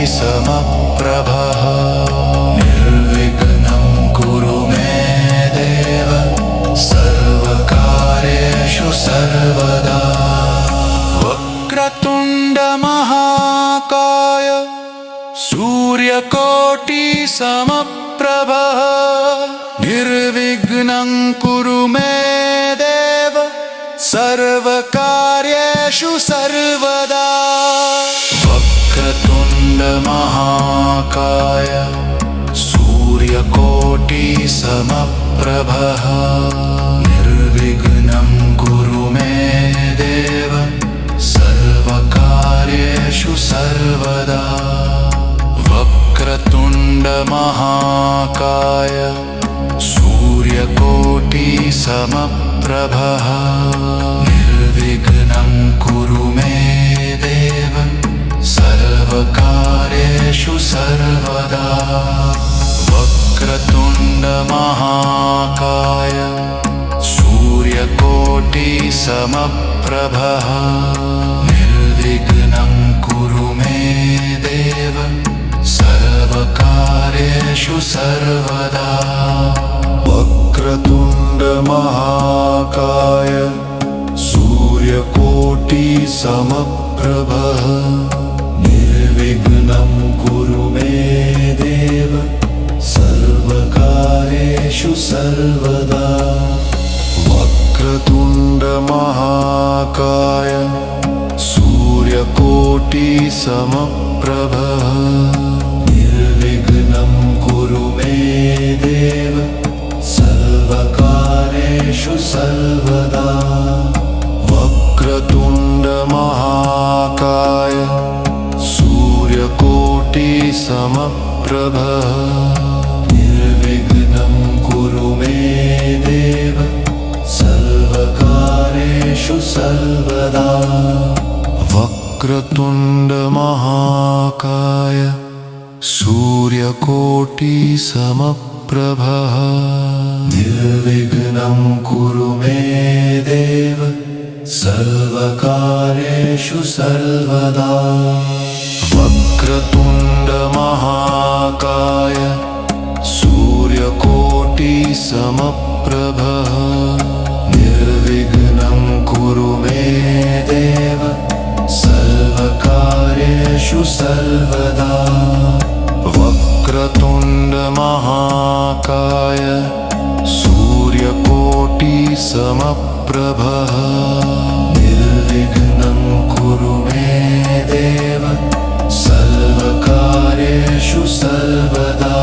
B: समप्रभः
A: निर्विघ्नं कुरु मे देव सर्वकार्येषु सर्वदा
B: वक्रतुण्ड महाकाय सूर्यकोटि समप्रभः निर्विघ्नं कुरु मे देव सर्वकार्येषु सर्वदा वक्रतुण्ड महाकाय सूर्यकोटि समप्रभः निर्विघ्नं कुरु मे देव सर्वकार्येषु सर्वदा वक्रतुण्ड महाकाय सूर्यकोटि समप्रभः निर्विघ्नं कुरु मे देव सर्वकार्येषु सर्वदा वक्रतुण्ड महाकाय सूर्यकोटि समप्रभः निर्विघ्नं कुरु मे देव सर्वकार्येषु सर्वदा वक्रतुण्ड महाकाय सूर्यकोटि समप्रभः निर्विघ्नं कुरु मे देव सर्वकार्येषु सर्वदा वक्रतुण्ड महाकाय सूर्यकोटि समप्रभः निर्विघ्नं कुरु मे देव सर्वकार्येषु सर्वदा वक्रतुण्ड महाकाय सूर्यकोटि समप्रभः निर्विघ्नं कुरु मे देव सर्वकार्येषु सर्वदा वक्रतुण्ड महाकाय सूर्यकोटि समप्रभः निर्विघ्नं कुरु मे देव सर्वकार्येषु सर्वदा वक्रतुण्ड महाकाय सूर्यकोटि समप्रभः निर्विघ्नं कुरु मे देव सर्वकार्येषु सर्वदा वक्रतुण्ड महाकाय सूर्यकोटि समप्रभः निर्विघ्नं कुरु मे देव सर्वकार्येषु सर्वदा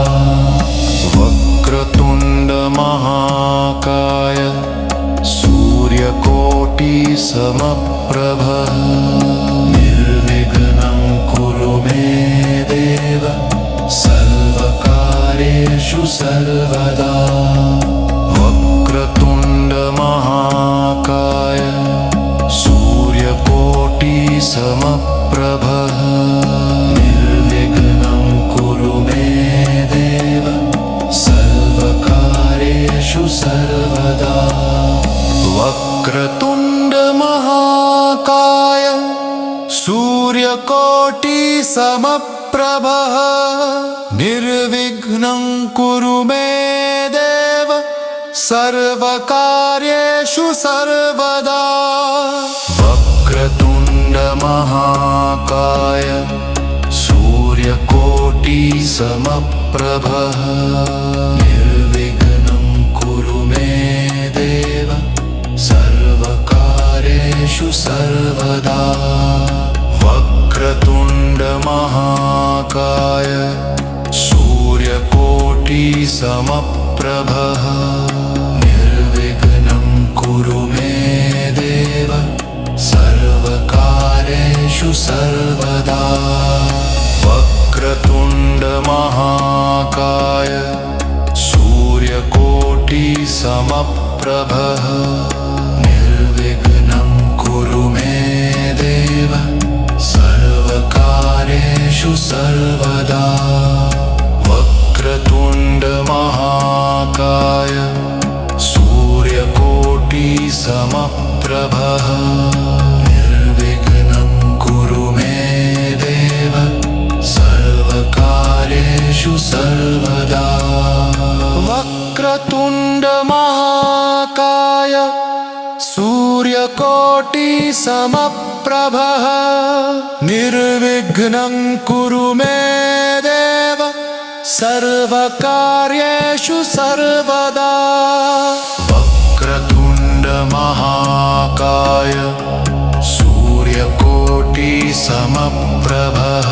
B: वक्रतुण्ड महाकाय सूर्यकोटि समप्रभः निर्विघ्नं कुरु मे देव सर्वकार्येषु सर्वदा वक्रतुण्ड महाकाय सूर्यकोटि समप्रभः निर्विघ्नं कुरु मे देव सर्वकार्येषु सर्वदा वक्रतुण्ड महाकाय सूर्यकोटि समप्रभः निर्विघ्नं कुरु मे देव सर्वकार्येषु सर्वदा वक्रतुण्ड महाकाय सूर्यकोटि समप्रभः निर्विघ्नं कुरु मे देव सर्वकार्येषु सर्वदा वक्रतुण्ड महाकाय सूर्यकोटि समप्रभः निर्विघ्नं कुरु मे देव सर्वकार्येषु सर्वदा वक्रतुण्ड महाकाय सूर्यकोटि समप्रभः निर्विघ्नं कुरु मे देव सर्वकार्येषु सर्वदा वक्रतुण्ड महाकाय सूर्यकोटि समप्रभः निर्विघ्नं कुरु मे देव सर्व सूर्यकोटिसमप्रभः निर्विघ्नं कुरु मे देव सर्वकार्येषु सर्वदा वक्रतुण्ड महाकाय सूर्यकोटिसमप्रभः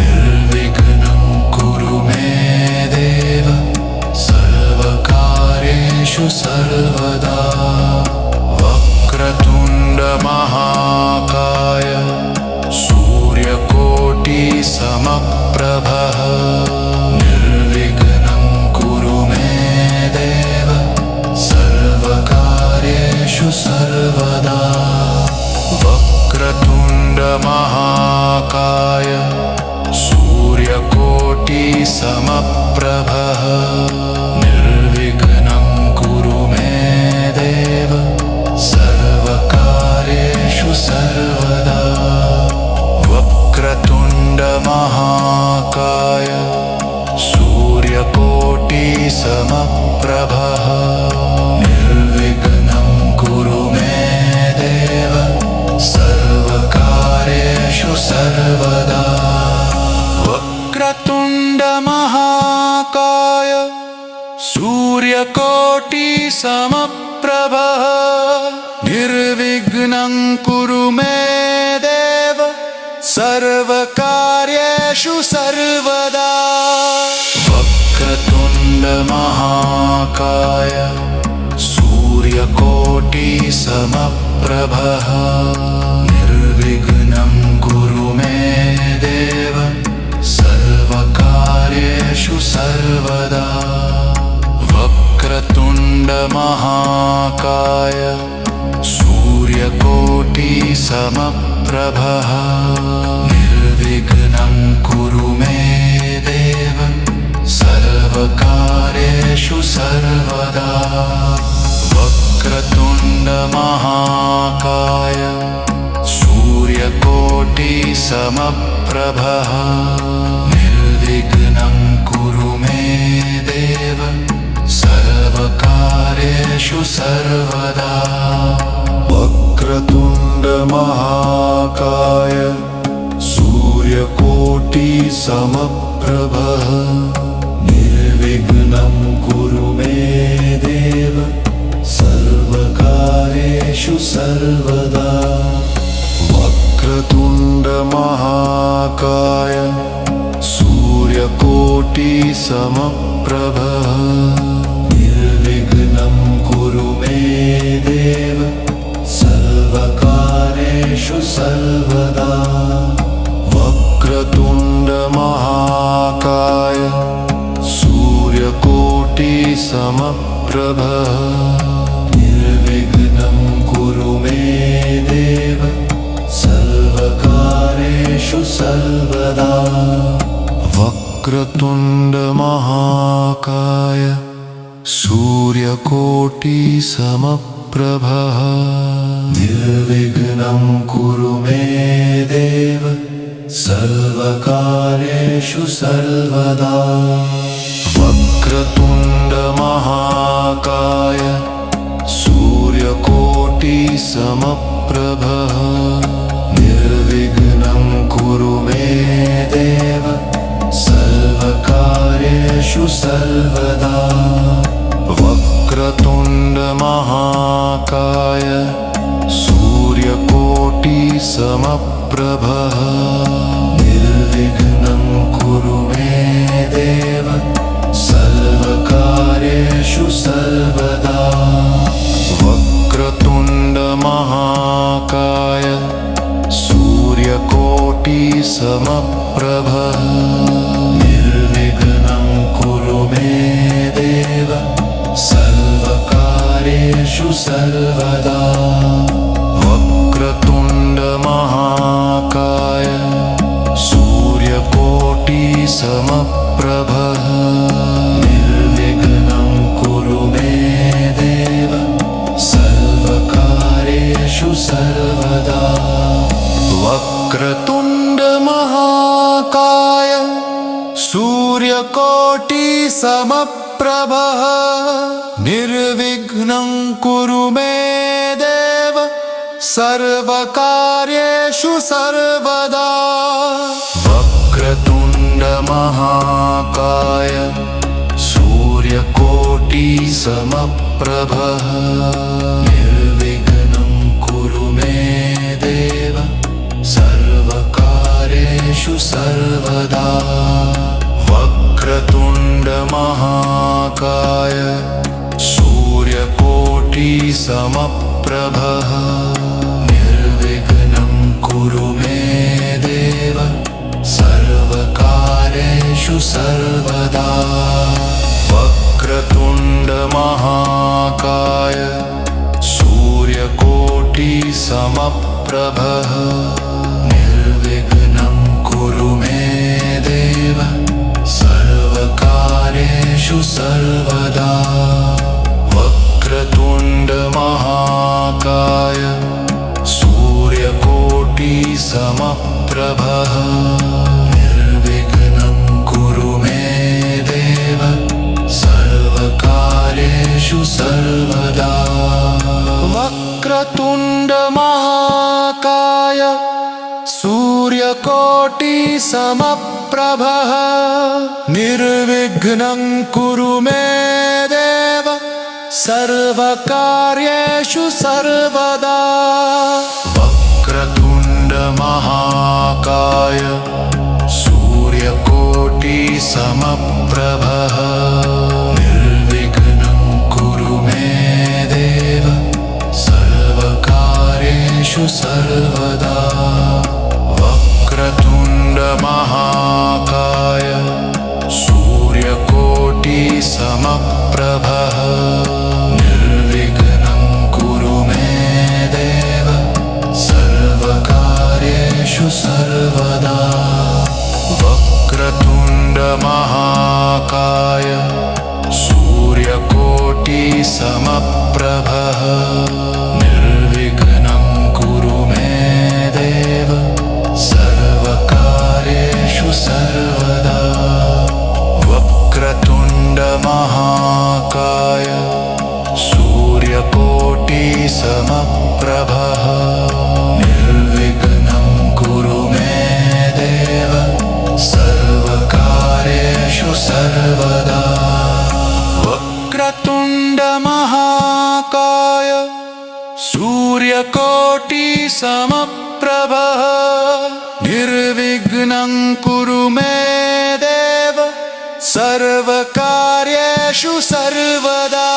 B: निर्विघ्नं कुरु मे देव सर्वकार्येषु सर्वदा वक्रतुण्ड महाकाय सूर्यकोटिसमप्रभः निर्विघ्नं कुरु मे देव सर्वकार्येषु सर्वदा वक्रतुण्ड महाकाय सूर्यकोटिसमप्रभः निर्विघ्नं कुरु मे देव सर्वकार्येषु सर्वदा वक्रतुण्ड महाकाय सूर्यकोटिसमप्रभः निर्विघ्नं कुरु मे देव सर्वकार्येषु सर्वदा वक्रतुण्ड महाकाय सूर्यकोटिसमप्रभः निर्विघ्नं कुरु मे देव सर्वकार्येषु सर्वदा वक्रतुण्ड महाकाय सूर्यकोटिसमप्रभः निर्विघ्नं कुरु मे देव सर्वकार्येषु सर्वदा वक्रतुण्ड महाकाय सूर्यकोटिसमप्रभः निर्विघ्नं कुरु मे देव सर्वकार्येषु सर्वदा वक्रतुण्ड महाकाय सूर्यकोटिसमप्रभः निर्विघ्नं कुरु मे देव सर्वकार्येषु सर्वदा वक्रतुण्ड महाकाय सूर्यकोटिसमप्रभः निर्विघ्नं कुरु मे देव सर्वकार्येषु सर्वदा वक्रतुण्ड महाकाय सूर्यकोटिसमप्रभः निर्विघ्नं कुरु मे देव सर्वकार्येषु सर्वदा वक्रतुण्ड महाकाय सूर्यकोटिसमप्रभः निर्विघ्नं कुरु मे देव सर्वकार्येषु सर्वदा वक्रतुण्ड महाकाय सूर्यकोटिसमप्रभः निर्विघ्नं कुरु मे देव सर्वकार्येषु सर्वदा वक्रतुण्ड महाकाय सूर्यकोटिसमप्रभः निर्विघ्नं कुरु मे देव सर्वकार्येषु सर्वदा वक्रतुण्ड महाकाय सूर्यकोटिसमप्रभः निर्विघ्नं कुरु मे देव सर्वकार्येषु सर्वदा वक्रतुण्ड महाकाय सूर्यकोटिसमप्रभः निर्विघ्नं कुरु मे देव सर्वकार्येषु सर्वदा वक्रतुण्ड महाकाय सूर्यकोटिसमप्रभः निर्विघ्नं कुरु मे देव सर्वकार्येषु सर्वदा वक्रतुण्ड महाकाय सूर्यकोटिसमप्रभः निर्विघ्नं कुरु मे देव सर्वकार्येषु सर्वदा वक्रतुण्ड महाकाय सूर्यकोटि समप्रभ निर्विघ्नं कुरु मे देव सर्वकार्येषु सर्वदा वक्रतुण्ड महाकाय सूर्यकोटि समप्रभ निर्विघ्नं कुरु मे देव सर्वकार्येषु सर्वदा वक्रतुण्ड महाकाय सूर्यकोटि समप्रभ निर्विघ्नं कुरु मे देव सर्वकार्येषु सर्वदा वक्रतुण्ड महाकाय सूर्यकोटि समप्रभ निर्विघ्नं कुरु मे देव सर्वकार्येषु सर्वदा वक्रतुण्ड महाकाय सूर्यकोटि समप्रभ निर्विघ्नं कुरु मे देव सर्वकार्येषु सर्वदा वक्रतुण्ड महाकाय सूर्यकोटि समप्रभ निर्विघ्नं कुरु मे देव सर्वकार्येषु सर्वदा वक्रतुण्ड महाकाय सूर्यकोटि समप्रभ निर्विघ्नं कुरु मे देव सर्वकार्येषु सर्वदा वक्रतुण्ड महाकाय सूर्यकोटि समप्रभ निर्विघ्नं कुरु मे देव सर्वकार्येषु सर्वदा वक्रतुण्ड महाकाय सूर्यकोटि समप्रभ निर्विघ्नं कुरु मे देव सर्वकार्येषु सर्वदा वक्रतुण्ड महाकाय सूर्यकोटि समप्रभ निर्विघ्नं कुरु मे देव सर्वकार्येषु सर्वदा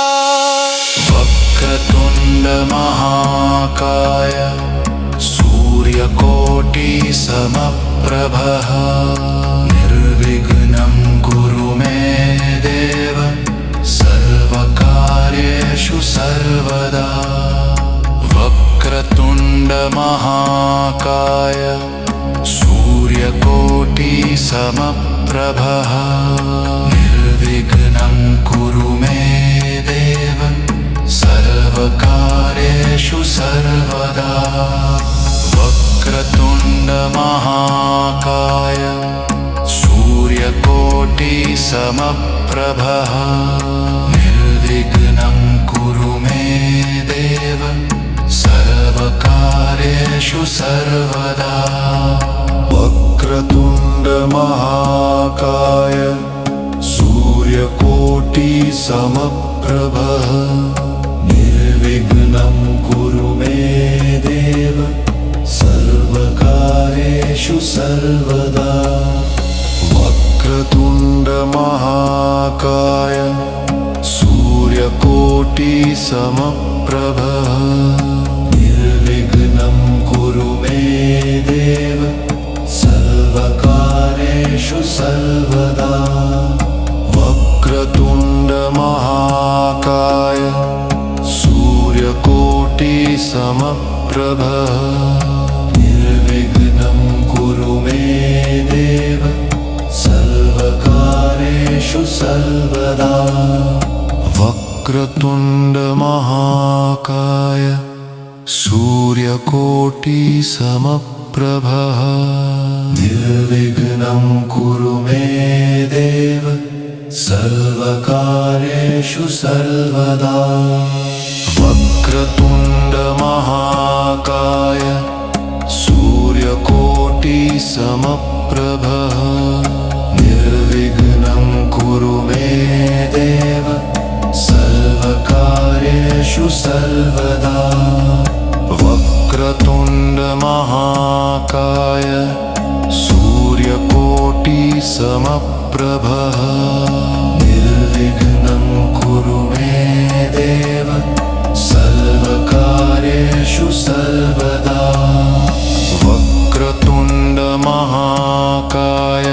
B: वक्रतुण्ड महाकाय सूर्यकोटि समप्रभ निर्विघ्नं कुरु मे देव सर्वकार्येषु सर्वदा वक्रतुण्ड महाकाय सूर्यकोटि समप्रभ निर्विघ्नं कुरु मे देव सर्वकार्येषु सर्वदा वक्रतुण्ड महाकाय सूर्यकोटि समप्रभ निर्विघ्नं कुरु मे देव सर्वकार्येषु सर्वदा वक्रतुण्ड महाकाय सूर्यकोटि समप्रभ निर्विघ्नं कुरु मे देव सर्वकार्येषु सर्वदा वक्रतुण्ड महाकाय सूर्यकोटि समप्रभ निर्विघ्नं कुरु मे देव सर्वकार्येषु सर्वदा वक्रतुण्ड महाकाय सूर्यकोटि समप्रभ निर्विघ्नं कुरु मे देव सर्वकार्येषु सर्वदा वक्रतुण्ड महाकाय सूर्यकोटि समप्रभ निर्विघ्नं कुरु मे देव सर्वकार्येषु सर्वदा वक्रतुण्ड वक्रतुण्ड महाकाय सूर्यकोटि समप्रभ निर्विघ्नं कुरु मे देव सर्वकार्येषु सर्वदा वक्रतुण्ड महाकाय सूर्यकोटि समप्रभ निर्विघ्नं कुरु मे देव सर्वकार्येषु सर्वदा वक्रतुण्ड महाकाय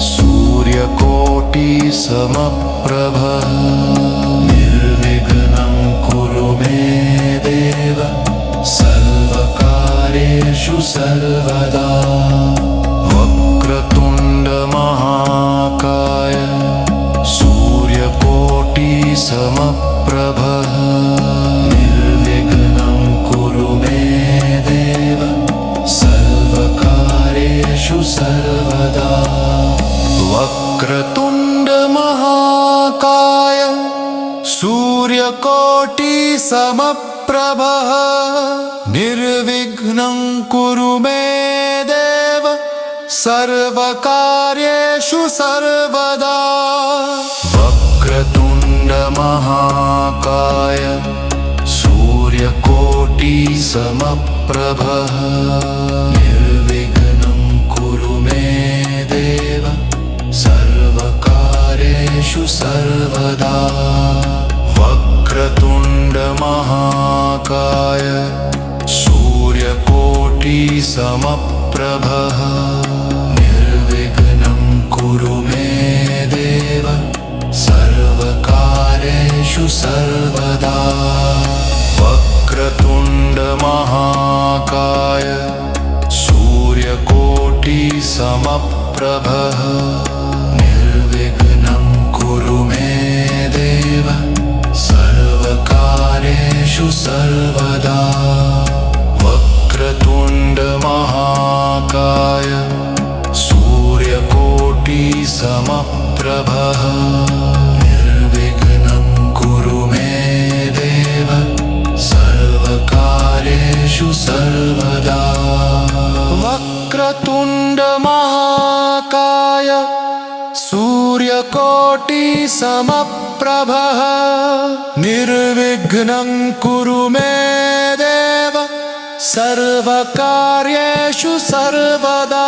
B: सूर्यकोटि समप्रभ निर्विघ्नं कुरु मे देव सर्वकार्येषु सर्वदा वक्रतुण्ड महाकाय सूर्यकोटि समप्रभ निर्विघ्नं कुरु मे देव सर्वकार्येषु सर्वदा वक्रतुण्ड महाकाय सूर्यकोटि समप्रभ निर्विघ्नं कुरु मे देव सर्वकार्येषु सर्वदा वक्रतुण्ड महाकाय सूर्यकोटि समप्रभ निर्विघ्नं कुरु मे देव सर्वकार्येषु सर्वदा वक्रतुण्ड महाकाय सूर्यकोटि समप्रभ निर्विघ्नं कुरु मे देव सर्वकार्येषु सर्वदा वक्रतुण्ड महाकाय सूर्यकोटि समप्रभ निर्विघ्नं कुरु मे देव सर्वकार्येषु सर्वदा वक्रतुण्ड महाकाय सूर्यकोटि समप्रभ निर्विघ्नं कुरु मे देव सर्वकार्येषु सर्वदा वक्रतुण्ड महाकाय सूर्यकोटि समप्रभ निर्विघ्नं कुरु मे देव सर्वकार्येषु सर्वदा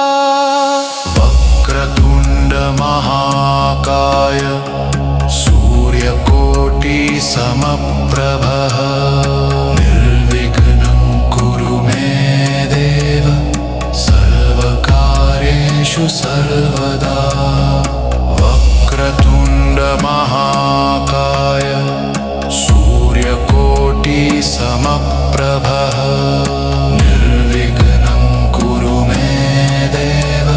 B: वक्रतुण्ड महाकाय सूर्यकोटि समप्रभ निर्विघ्नं कुरु मे देव सर्वकार्येषु सर्वदा वक्रतुण्ड महाकाय सूर्यकोटि समप्रभ निर्विघ्नं कुरु मे देव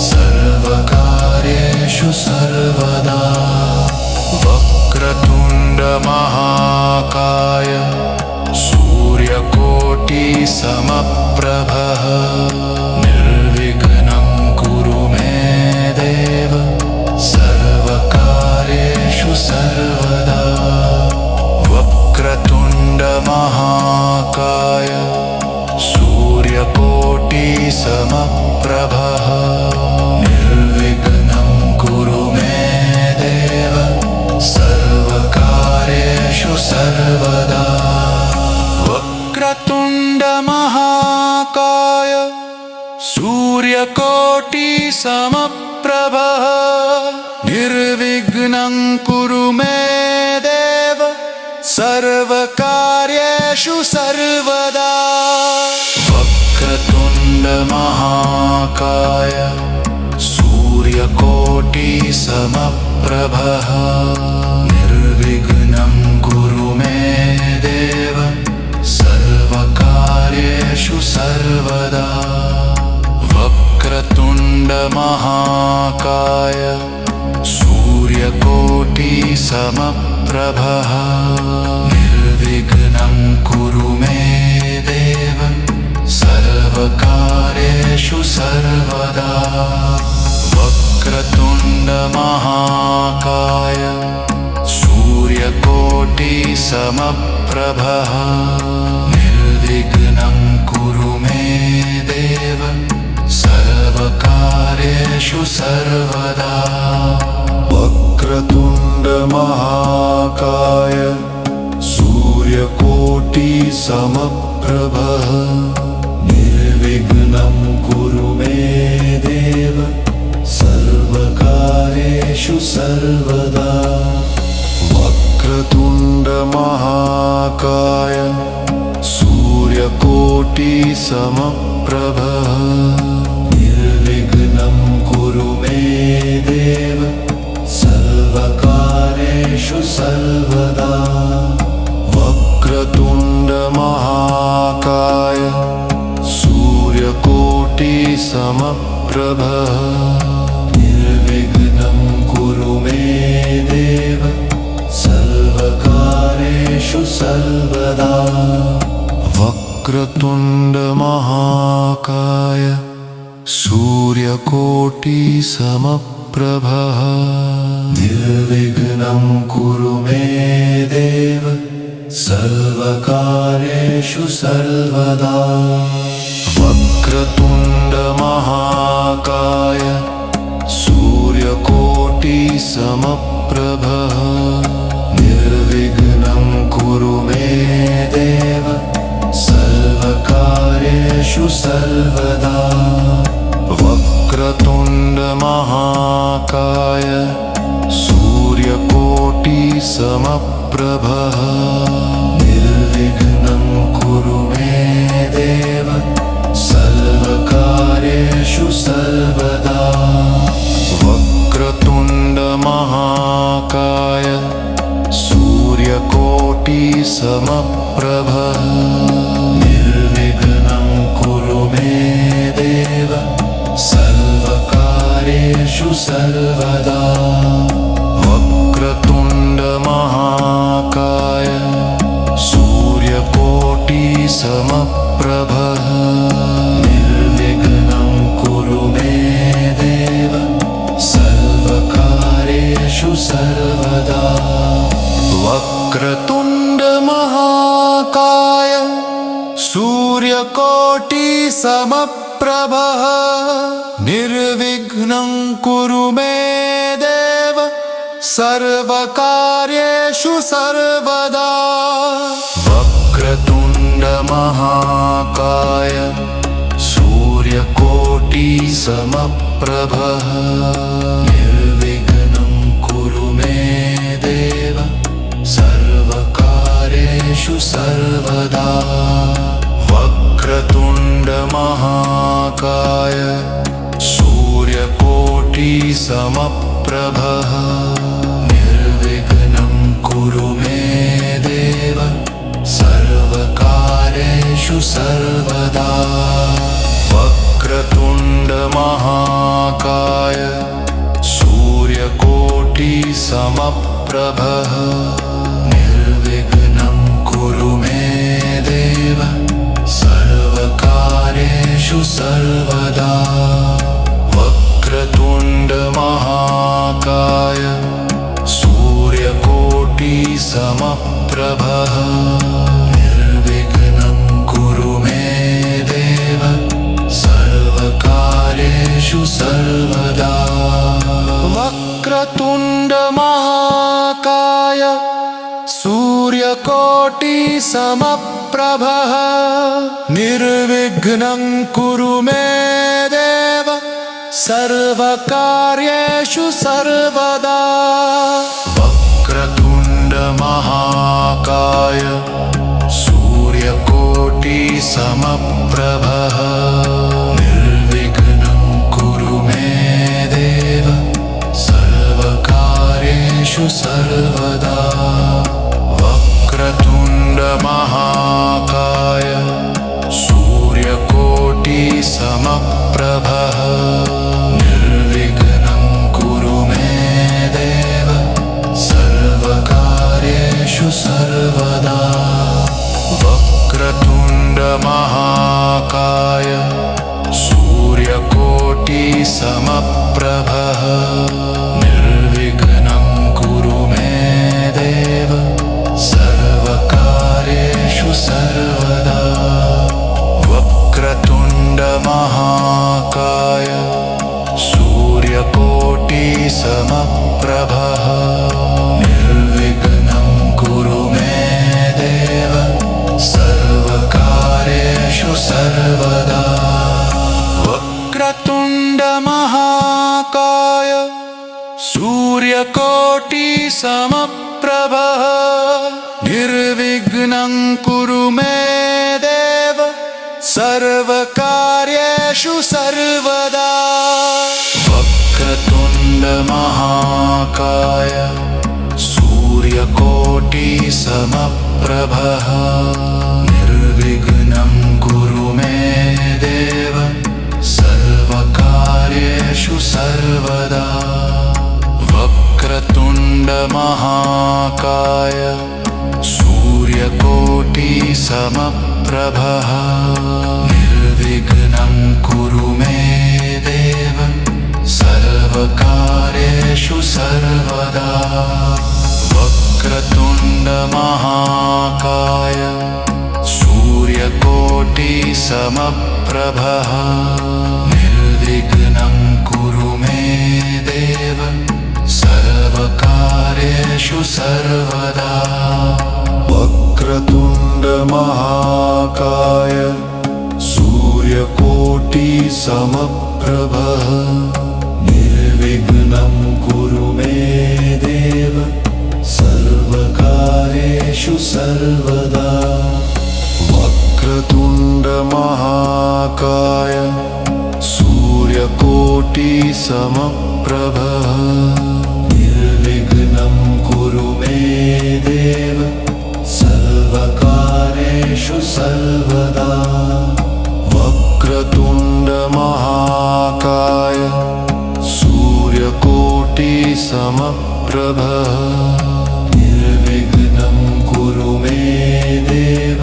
B: सर्वकार्येषु सर्वदा वक्रतुण्ड महाकाय सूर्यकोटि समप्रभ निर्विघ्नं कुरु मे देव सर्वकार्येषु सर्वदा वक्रतुण्ड महाकाय सूर्यकोटि समप्रभ निर्विघ्नं कुरु मे देव सर्वकार्येषु सर्वदा वक्रतुण्ड महाकाय सूर्यकोटि समप्रभ निर्विघ्नं कुरु मे देव सर्वकार्येषु सर्वदा वक्रतुण्ड महाकाय सूर्यकोटि समप्रभ निर्विघ्नं कुरु मे देव सर्वकार्येषु सर्वदा वक्रतुण्ड महाकाय सूर्यकोटि समप्रभ निर्विघ्नं कुरु मे देव सर्वकार्येषु सर्वदा वक्रतुण्ड महाकाय सूर्यकोटि समप्रभ समप्रभः निर्विघ्नं कुरु मे देव सर्वकार्येषु सर्वदा वक्रतुण्ड महाकाय सूर्यकोटि समप्रभः निर्विघ्नं कुरु मे देव सर्वकार्येषु सर्वदा वक्रतुण्ड महाकाय सूर्यकोटि समप्रभः निर्विघ्नं कुरु मे देव सर्वकार्येषु सर्वदा वक्रतुण्ड महाकाय सूर्यकोटि समप्रभः निर्विघ्नं कुरु मे देव सर्वकार्येषु सर्वदा वक्रतुण्ड महाकाय सूर्यकोटि समप्रभः निर्विघ्नं कुरु मे देव सर्वकार्येषु सर्वदा वक्रतुण्ड महाकाय सूर्यकोटि समप्रभः निर्विघ्नं कुरु मे देव सर्वकार्येषु सर्वदा वक्रतुण्ड महाकाय सूर्यकोटि समप्रभः निर्विघ्नं कुरु मे देव सर्वकार्येषु सर्वदा वक्रतुण्ड महाकाय सूर्यकोटि समप्रभः निर्विघ्नं कुरु मे देव सर्वकार्येषु सर्वदा वक्रतुण्ड महाकाय सूर्यकोटि समप्रभः निर्विघ्नं कुरु मे देव सर्वकार्येषु सर्वदा वक्रतुण्ड महाकाय सूर्यकोटि समप्रभः निर्विघ्नं कुरु मे देव सर्वकार्येषु सर्वदा वक्रतुण्ड महाकाय सूर्यकोटि समप्रभः निर्विघ्नं कुरु मे देव सर्वकार्येषु सर्वदा वक्रतुण्ड महाकाय सूर्यकोटि समप्रभः निर्विघ्नं कुरु मे देव सर्वकार्येषु सर्वदा वक्रतुण्ड महाकाय सूर्यकोटि समप्रभः निर्विघ्नं कुरु मे देव सर्वकार्येषु सर्वदा वक्रतुण्ड महाकाय सूर्यकोटि समप्रभः निर्विघ्नं कुरु मे देव सर्वकार्येषु सर्वदा वक्रतुण्ड महाकाय सूर्यकोटि समप्रभः निर्विघ्नं कुरु मे देव सर्वकार्येषु सर्वदा वक्रतुण्ड महाकाय सूर्यकोटि समप्रभः निर्विघ्नं कुरु मे देव सर्वकार्येषु सर्वदा वक्रतुण्ड महाकाय सूर्यकोटि समप्रभः निर्विघ्नं कुरु मे देव सर्वकार्येषु सर्वदा वक्रतुण्ड महाकाय सूर्यकोटि समप्रभः निर्विघ्नं कुरु मे देव सर्वकार्येषु समप्रभः
A: निर्विघ्नं कुरु मे देव सर्वकार्येषु सर्वदा
B: वक्रतुण्ड महाकाय सूर्यकोटि समप्रभः निर्विघ्नं कुरु मे देव सर्वकार्येषु सर्वदा वक्रतुण्ड महाकाय सूर्यकोटि समप्रभः निर्विघ्नं कुरु मे देव सर्वकार्येषु सर्वदा वक्रतुण्ड महाकाय सूर्यकोटि समप्रभः निर्विघ्नं कुरु मे देव सर्वकार्येषु सर्वदा वक्रतुण्ड महाकाय सूर्यकोटि समप्रभः निर्विघ्नं कुरु मे देव सर्वकार्येषु सर्वदा वक्रतुण्ड महाकाय सूर्यकोटि समप्रभः निर्विघ्नं कुरु मे देव सर्वकार्येषु सर्वदा वक्रतुण्ड महाकाय सूर्यकोटि समप्रभः निर्विघ्नं कुरु मे देव सर्वकार्येषु सर्वदा वक्रतुण्ड महाकाय सूर्यकोटि समप्रभः निर्विघ्नं कुरु मे देव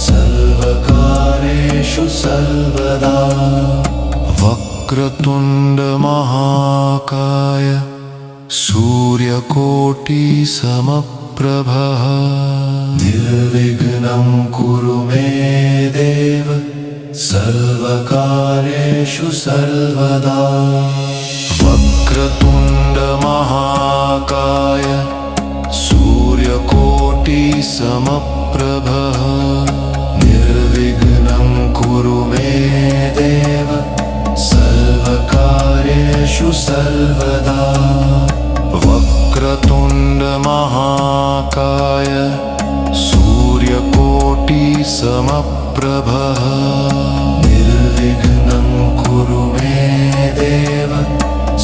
B: सर्वकार्येषु सर्वदा वक्रतुण्ड महाकाय सूर्यकोटि समप्रभः निर्विघ्नं कुरु मे देव सर्वकार्येषु सर्वदा वक्रतुण्ड महाकाय सूर्यकोटि समप्रभः निर्विघ्नं कुरु मे देव सर्वकार्येषु सर्वदा वक्रतुण्ड महाकाय सूर्यकोटि समप्रभः निर्विघ्नं कुरु मे देव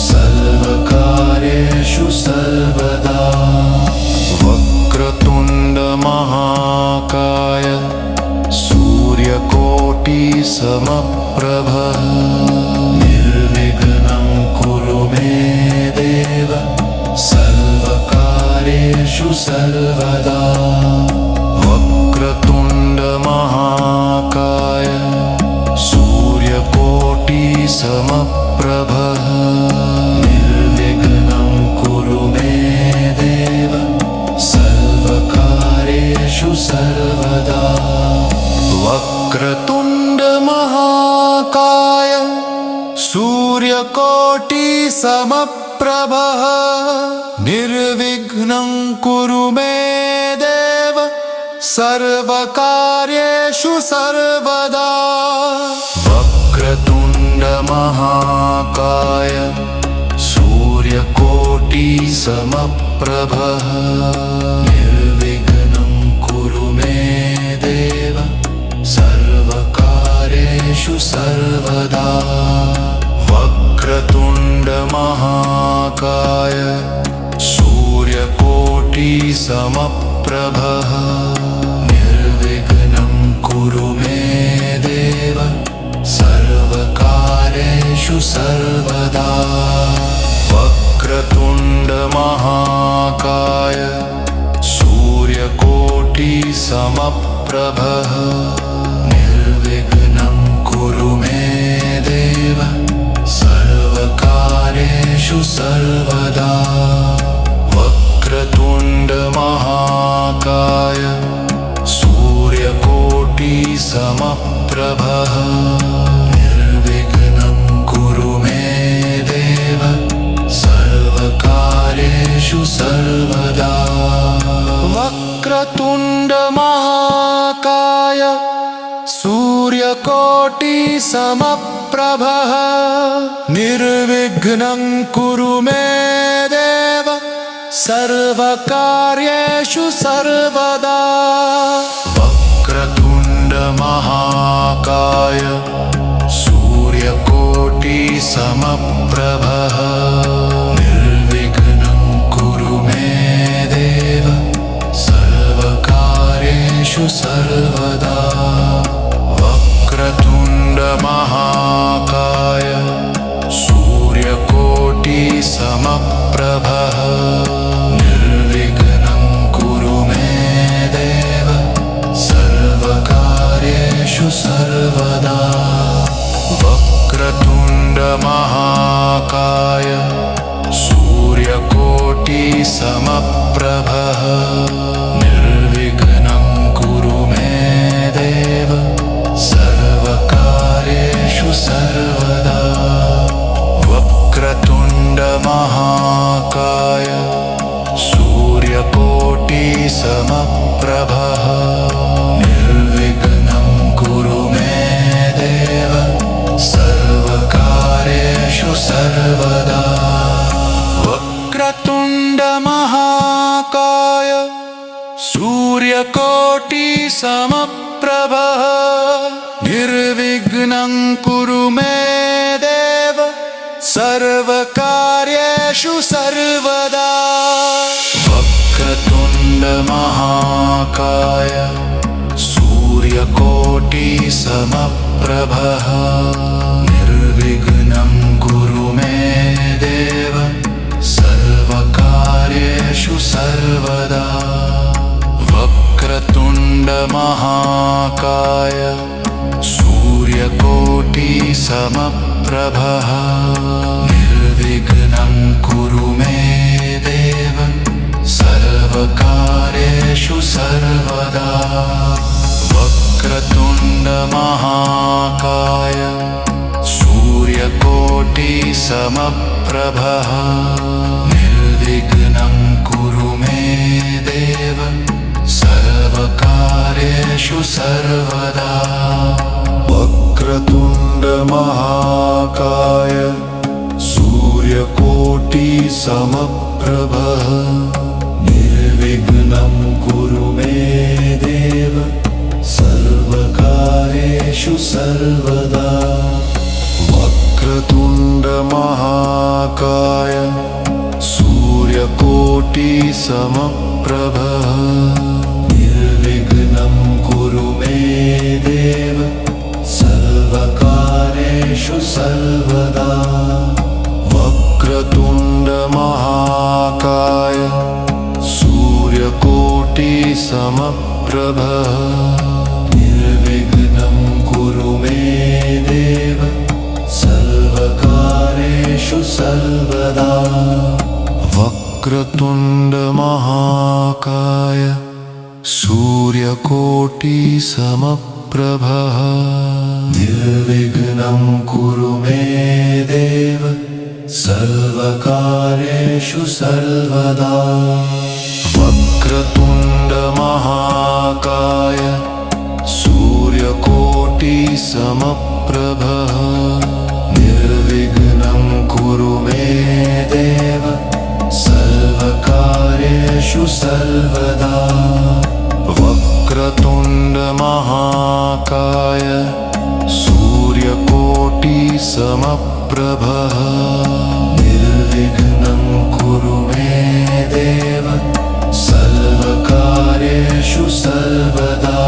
B: सर्वकार्येषु सर्वदा वक्रतुण्ड महाकाय सूर्यकोटि समप्रभः निर्विघ्नं कुरु मे देव सर्वकार्येषु सर्वदा वक्रतुण्ड महाकाय सूर्यकोटि समप्रभः निर्विघ्नं कुरु मे देव सर्वकार्येषु सर्वदा वक्रतुण्ड महाकाय सूर्यकोटि समप्रभः निर्विघ्नं कुरु मे देव सर्वकार्येषु सर्वदा वक्रतुण्ड महाकाय सूर्यकोटि समप्रभः निर्विघ्नं कुरु मे देव सर्वकार्येषु सर्वदा वक्रतुण्ड महाकाय सूर्यकोटि समप्रभः निर्विघ्नं कुरु मे देव सर्वकार्येषु सर्वदा वक्रतुण्ड महाकाय सूर्यकोटि समप्रभः निर्विघ्नं कुरु मे देव सर्वकार्येषु सर्वदा वक्रतुण्ड महाकाय सूर्यकोटि समप्रभः निर्विघ्नं कुरु मे देव सर्व सूर्यकोटिसमप्रभः निर्विघ्नं कुरु मे देव सर्वकार्येषु सर्वदा वक्रतुण्ड महाकाय सूर्यकोटिसमप्रभः निर्विघ्नं कुरु मे देव सर्वकार्येषु सर्वदा वक्रतुण्ड महाकाय सूर्यकोटिसमप्रभः निर्विघ्नं कुरु मे देव सर्वकार्येषु सर्वदा वक्रतुण्ड महाकाय सूर्यकोटिसमप्रभः निर्विघ्नं कुरु मे देव सर्वकार्येषु सर्वदा वक्रतुण्ड महाकाय सूर्यकोटिसमप्रभः निर्विघ्नं कुरु मे देव सर्वकार्येषु सर्वदा वक्रतुण्ड महाकाय सूर्यकोटिसमप्रभः निर्विघ्नं कुरु मे देव सर्वकार्येषु सर्वदा वक्रतुण्ड महाकाय सूर्यकोटिसमप्रभः निर्विघ्नं कुरु मे देव सर्वकार्येषु सर्वदा वक्रतुण्ड महाकाय सूर्यकोटिसमप्रभः निर्विघ्नं कुरु मे देव सर्वकार्येषु सर्वदा वक्रतुण्ड महाकाय सूर्यकोटिसमप्रभः निर्विघ्नं कुरु मे देव सर्वकार्येषु सर्वदा वक्रतुण्ड महाकाय सूर्यकोटिसमप्रभः निर्विघ्नं कुरु मे देव सर्वकार्येषु सर्वदा वक्रतुण्ड महाकाय सूर्यकोटिसमप्रभः निर्विघ्नं कुरु मे देव सर्वकार्येषु सर्वदा वक्रतुण्ड महाकाय सूर्यकोटिसमप्रभः निर्विघ्नं कुरु मे देव सर्वकार्येषु सर्वदा वक्रतुण्ड महाकाय सूर्यकोटिसमप्रभः निर्विघ्नं कुरु मे देव सर्वकार्येषु सर्वदा वक्रतुण्ड महाकाय सूर्यकोटिसमप्रभः निर्विघ्नं कुरु मे देव सर्वकार्येषु सर्वदा वक्रतुण्ड महाकाय सूर्यकोटिसमप्रभः निर्विघ्नं कुरु मे देव सर्वकार्येषु सर्वदा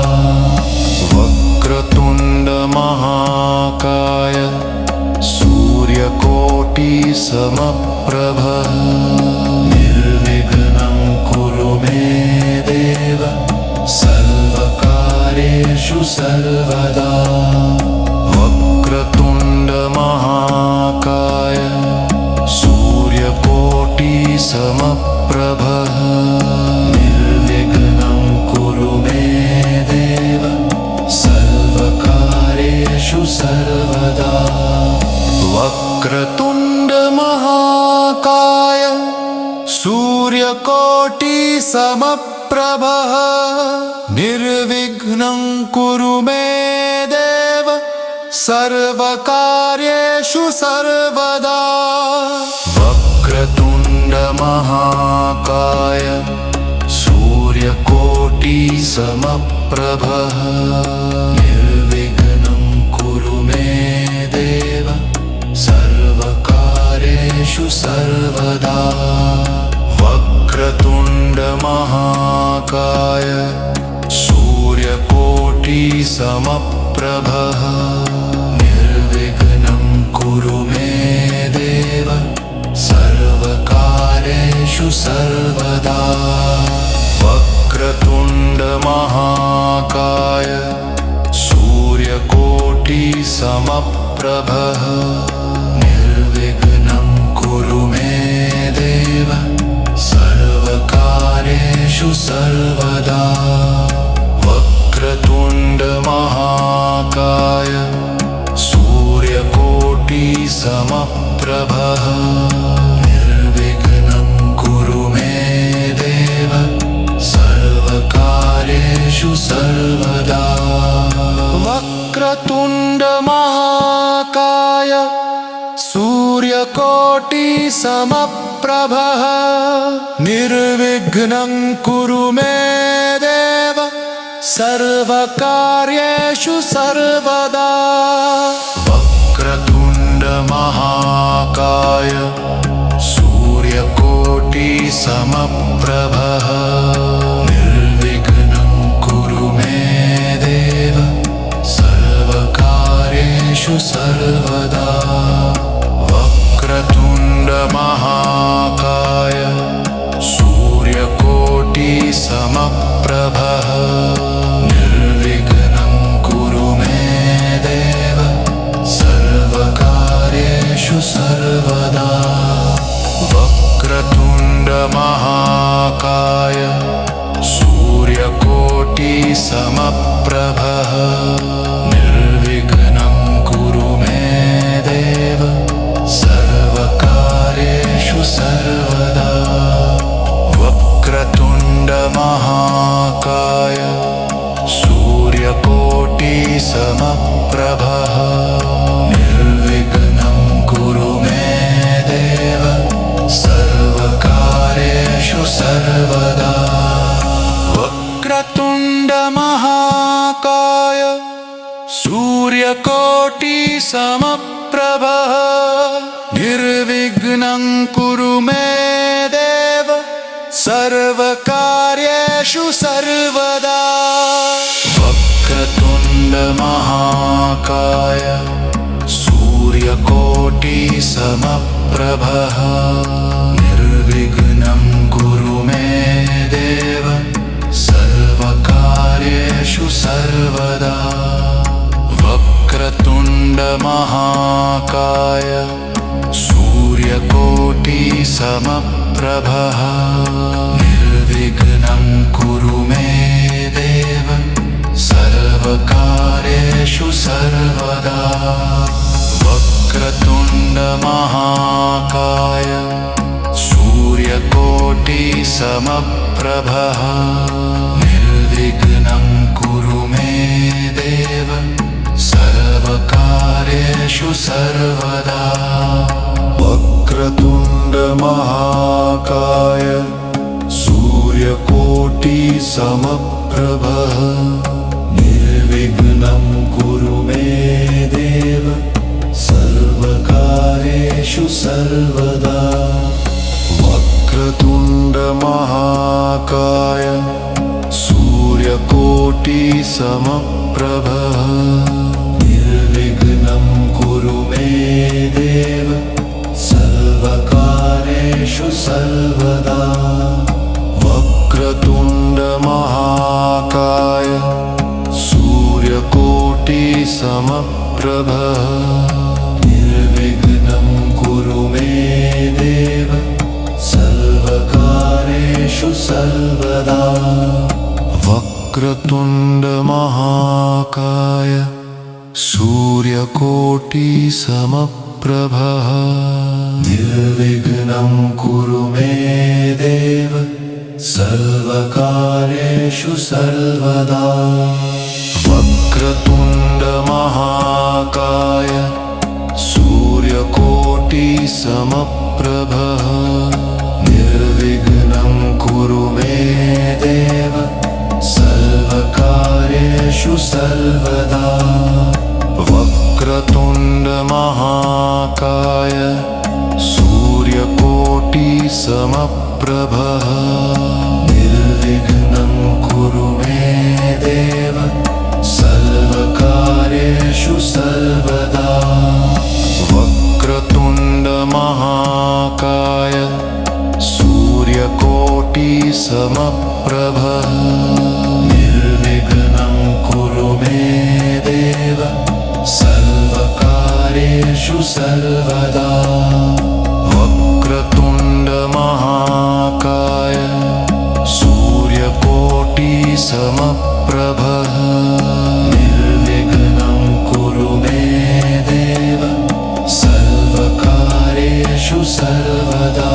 B: वक्रतुण्ड महाकाय सूर्यकोटिसमप्रभः निर्विघ्नं कुरु मे देव सर्वकार्येषु सर्वदा वक्रतुण्ड महाकाय सूर्यकोटिसमप्रभः निर्विघ्नं कुरु मे देव सर्वकार्येषु सर्वदा वक्रतुण्ड महाकाय सूर्यकोटिसमप्रभः निर्विघ्नं कुरु मे देव सर्वकार्येषु सर्वदा वक्रतुण्ड महाकाय सूर्यकोटि समप्रभः निर्विघ्नं कुरु मे देव सर्वकार्येषु सर्वदा वक्रतुण्ड महाकाय सूर्यकोटि समप्रभः निर्विघ्नं कुरु मे देव सर्वकार्येषु सर्वदा वक्रतुण्ड महाकाय सूर्यकोटि समप्रभः निर्विघ्नं कुरु मे देव सर्वकार्येषु सर्वदा वक्रतुण्ड महाकाय सूर्यकोटि समप्रभः निर्विघ्नं कुरु मे देव सर्वकार्येषु सर्वदा वक्रतुण्ड महाकाय सूर्यकोटि समप्रभः निर्विघ्नं कुरु मे देव सर्वकार्येषु सर्वदा वक्रतुण्ड महाकाय सूर्यकोटि समप्रभः निर्विघ्नं कुरु मे देव सर्वकार्येषु सर्वदा वक्रतुण्ड महाकाय सूर्यकोटि समप्रभः निर्विघ्नं कुरु मे देव सर्वकार्येषु सर्वदा वक्रतुण्ड महाकाय सूर्यकोटि समप्रभः निर्विघ्नं कुरु मे देव सर्वकार्येषु सर्वदा वक्रतुण्ड महाकाय सूर्यकोटि समप्रभः निर्विघ्नं कुरु मे देव सर्वकार्येषु सर्वदा वक्रतुण्ड महाकाय सूर्यकोटि समप्रभः निर्विघ्नं कुरु मे देव सर्वकार्येषु सर्वदा वक्रतुण्ड महाकाय सूर्यकोटि समप्रभः निर्विघ्नं कुरु मे देव सर्वकार्येषु सर्वदा वक्रतुण्ड महाकाय सूर्यकोटि समप्रभः निर्विघ्नं कुरु मे देव सर्वकार्येषु सर्वदा वक्रतुण्ड महाकाय सूर्यकोटि समप्रभः निर्विघ्नं कुरु मे देव सर्वकार्येषु सर्वदा वक्रतुण्ड महाकाय सूर्यकोटि समप्रभः निर्विघ्नं कुरु मे देव सर्वकार्येषु सर्वदा वक्रतुण्ड महाकाय सूर्यकोटि समप्रभः निर्विघ्नं कुरु मे देव सर्वकार्येषु सर्वदा वक्रतुण्ड महाकाय सूर्यकोटि समप्रभः निर्विघ्नं कुरु मे देव सर्वकार्येषु सर्वदा वक्रतुण्ड महाकाय सूर्यकोटि समप्रभः निर्विघ्नं कुरु मे देव सर्वकार्येषु सर्वदा वक्रतुण्ड महाकाय महाकाय सूर्यकोटिसमप्रभः निर्विघ्नं कुरु मे देव सर्वकार्येषु सर्वदा वक्रतुण्डमहाकाय सूर्यकोटिसमप्रभः निर्विघ्नं कुरु मे देव सर्वकार्येषु सर्वदा वक्रतुण्डमहाकाय सूर्यकोटिसमप्रभः निर्विघ्नं कुरु मे देव सर्वकार्येषु सर्वदा वक्रतुण्डमहाकाय सूर्यकोटिसमप्रभः निर्विघ्नं कुरु मे देव सर्वकार्येषु सर्वदा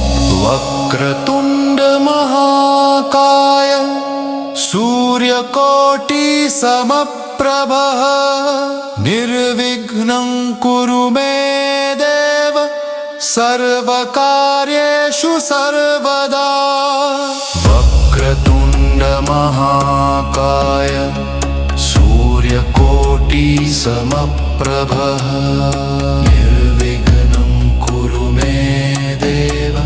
B: वक्रतुण्डमहाकाय सूर्यकोटिसमप्रभः निर्विघ्नं कुरु मे देव सर्वकार्येषु सर्वदा वक्रतुण्डमहाकाय सूर्यकोटिसमप्रभः निर्विघ्नं कुरु मे देव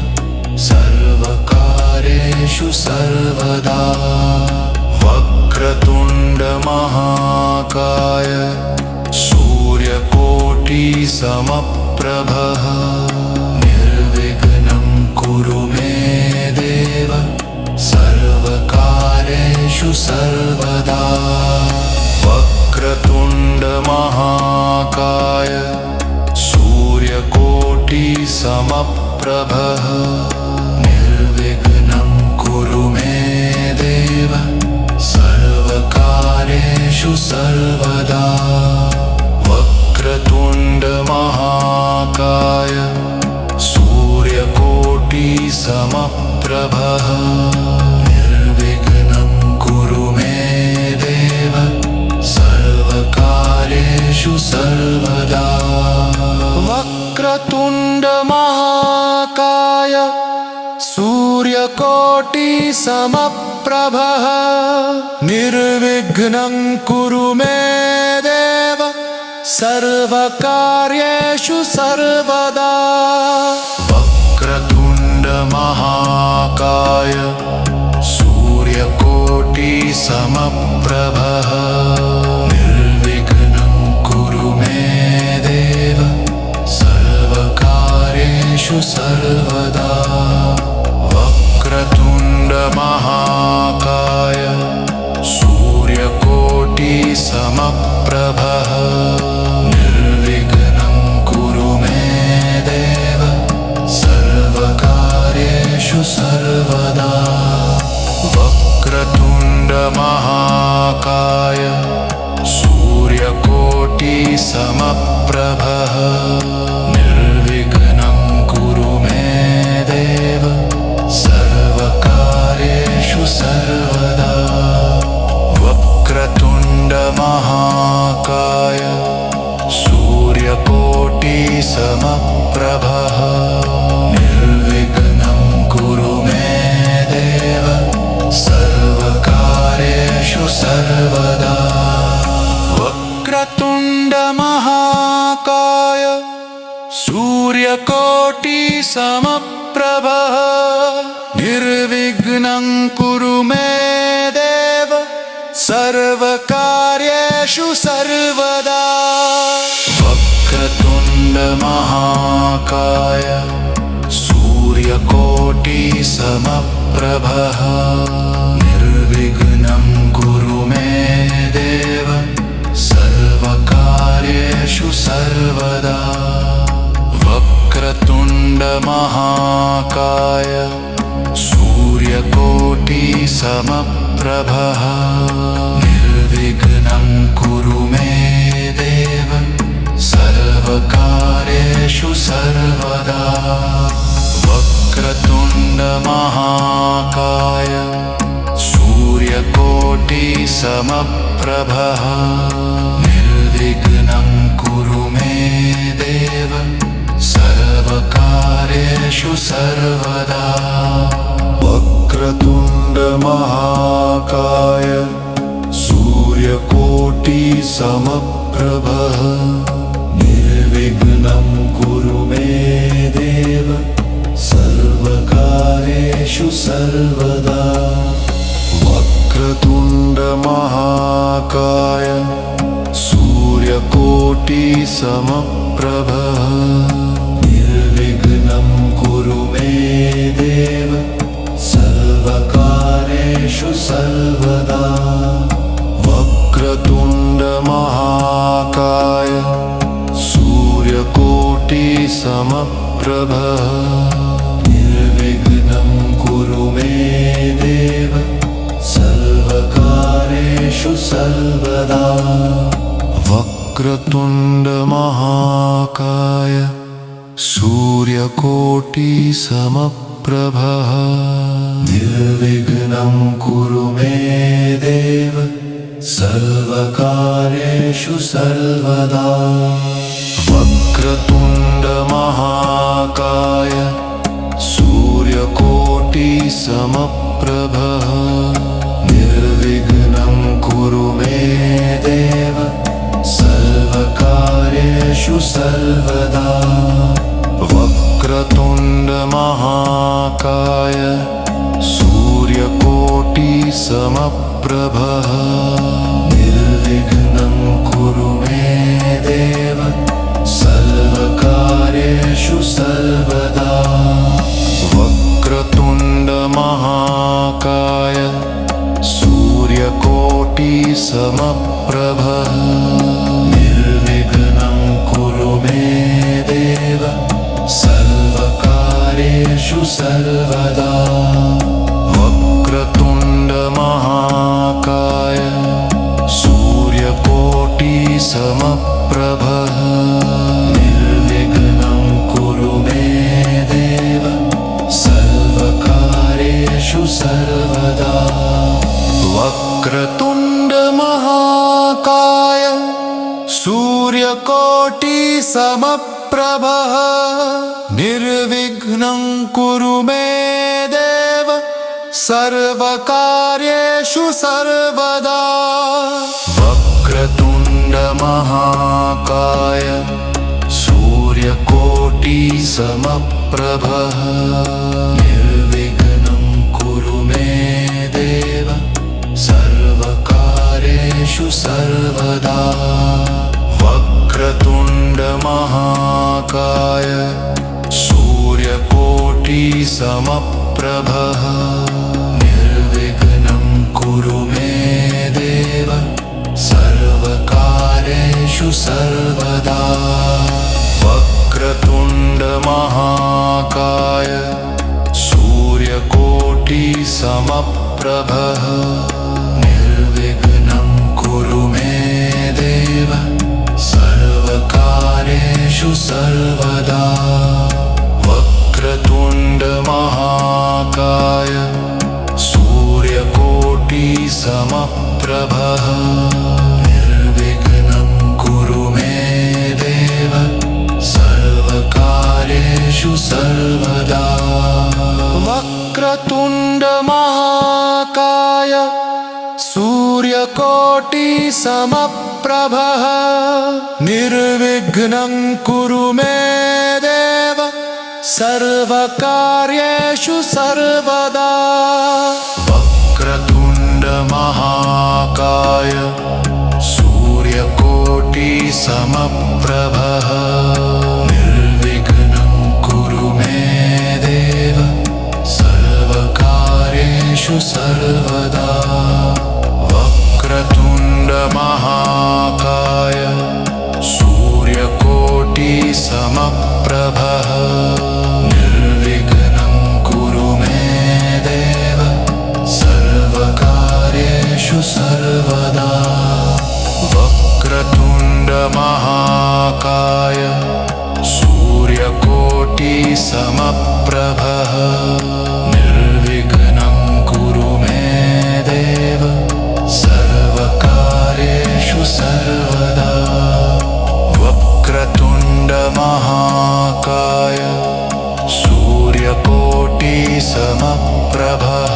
B: सर्वकार्येषु सर्वदा वक्रतुण्डमहाकाय सूर्यकोटिसमप्रभः निर्विघ्नं कुरु मे देव सर्वकार्येषु सर्वदा वक्रतुण्डमहाकाय सूर्यकोटिसमप्रभः निर्विघ्नं कुरु मे देव सर्वकार्येषु सर्वदा वक्रतुण्डमहाकाय सूर्यकोटिसमप्रभः निर्विघ्नं कुरु मे देव सर्वकार्येषु सर्वदा वक्रतुण्डमहाकाय सूर्यकोटिसमप्रभः निर्विघ्नं कुरु मे देव सर्वकार्येषु सर्वदा वक्रतुण्डमहाकाय सूर्यकोटिसमप्रभः निर्विघ्नं कुरु मे देव सर्वकार्येषु सर्वदा वक्रतुण्डमहाकाय सूर्यकोटिसमप्रभः निर्विघ्नं कुरु मे देव सर्वकार्येषु सर्वदा वक्रतुण्डमहाकाय सूर्यकोटिसमप्रभः निर्विघ्नं कुरु मे देव सर्वकार्येषु सर्वदा वक्रतुण्डमहाकाय सूर्यकोटिसमप्रभः निर्विघ्नं कुरु मे देव सर्वकार्येषु सर्वदा वक्रतुण्डमहाकाय सूर्यकोटिसमप्रभः निर्विघ्नं कुरु मे देव सर्वकार्येषु सर्वदा वक्रतुण्डमहाकाय सूर्यकोटिसमप्रभः निर्विघ्नं कुरु मे देव सर्वकार्येषु सर्वदा वक्रतुण्डमहाकाय सूर्यकोटिसमप्रभः निर्विघ्नं कुरु मे देव सर्वकार्येषु सर्वदा वक्रतुण्डमहाकाय सूर्यकोटिसमप्रभः निर्विघ्नं निर्विघ्नं कुरु मे देव सर्वकार्येषु सर्वदा वक्रतुण्ड महाकाय सूर्यकोटि समप्रभ निर्विघ्नं कुरु मे देव सर्वकार्येषु सर्वदा वक्रतुण्ड महाकाय सूर्यकोटि समप्रभ निर्विघ्नं कुरु मे देव सर्वकार्येषु सर्वदा वक्रतुण्ड महाकाय सूर्यकोटि समप्रभ निर्विघ्नं कुरु मे देव सर्वकार्येषु सर्वदा वक्रतुण्ड महाकाय सूर्यकोटि समप्रभ निर्विघ्नं कुरु मे देव सर्वकार्येषु सर्वदा वक्रतुण्ड महाकाय सूर्यकोटि समप्रभ निर्विघ्नं कुरु मे देव सर्वकार्येषु सर्वदा वक्रतुण्ड महाकाय सूर्यकोटि समप्रभ निर्विघ्नं कुरु मे देव सर्वकार्येषु सर्वदा वक्रतुण्ड महाकाय सूर्यकोटि समप्रभ निर्विघ्नं कुरु मे देव सर्वकार्येषु सर्वदा वक्रतुण्ड महाकाय सूर्यकोटि समप्रभ निर्विघ्नं कुरु मे देव सर्वकार्येषु सर्वदा वक्रतुण्ड महाकाय सूर्यकोटि समप्रभ निर्विघ्नं कुरु मे देव सर्वकार्येषु सर्वदा वक्रतुण्ड महाकाय सूर्यकोटि समप्रभ निर्विघ्नं कुरु मे देव सर्वकार्येषु सर्वदा वक्रतुण्ड महाकाय सूर्यकोटि समप्रभ निर्विघ्नं कुरु मे देव सर्वकार्येषु सर्वदा वक्रतुण्ड महाकाय सूर्यकोटि समप्रभ निर्विघ्नं कुरु मे देव सर्वकार्येषु सर्वदा वक्रतुण्ड महाकाय सूर्यकोटि समप्रभ निर्विघ्नं कुरु मे देव सर्वकार्येषु सर्वदा वक्रतुण्ड महाकाय सूर्यकोटि समप्रभ निर्विघ्नं कुरु मे देव सर्वकार्येषु सर्वदा वक्रतुण्ड महाकाय सूर्यकोटि समप्रभ निर्विघ्नं कुरु मे देव सर्वकार्येषु सर्वदा वक्रतुण्ड महाकाय सूर्यकोटि समप्रभ निर्विघ्नं कुरु मे देव सर्वकार्येषु सर्वदा वक्रतुण्ड महाकाय सूर्यकोटि समप्रभ निर्विघ्नं कुरु मे देव सर्वकार्येषु सर्वदा समप्रभः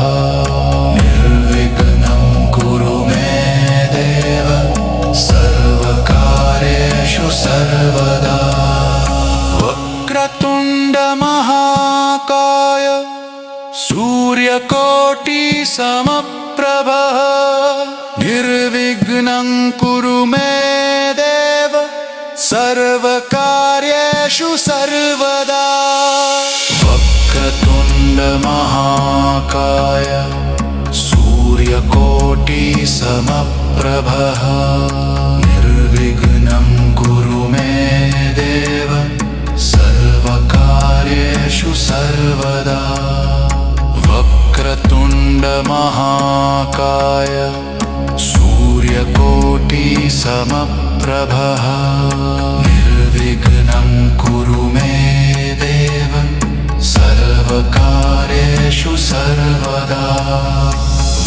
A: निर्विघ्नं कुरु मे देव सर्वकार्येषु सर्वदा
B: वक्रतुण्ड महाकाय सूर्यकोटि समप्रभः निर्विघ्नं कुरु मे देव सर्वकार्येषु सर्वदा वक्रतुण्ड महाकाय सूर्यकोटि समप्रभः निर्विघ्नं कुरु मे देव सर्वकार्येषु सर्वदा वक्रतुण्ड महाकाय सूर्यकोटि समप्रभः निर्विघ्नं कुरु मे देव सर्वकार्येषु सर्वदा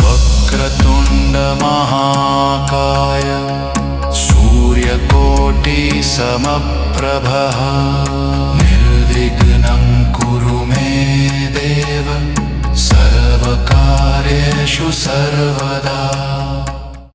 B: वक्रतुण्ड महाकाय सूर्यकोटि समप्रभः निर्विघ्नं कुरु मे देव सर्वकार्येषु सर्वदा।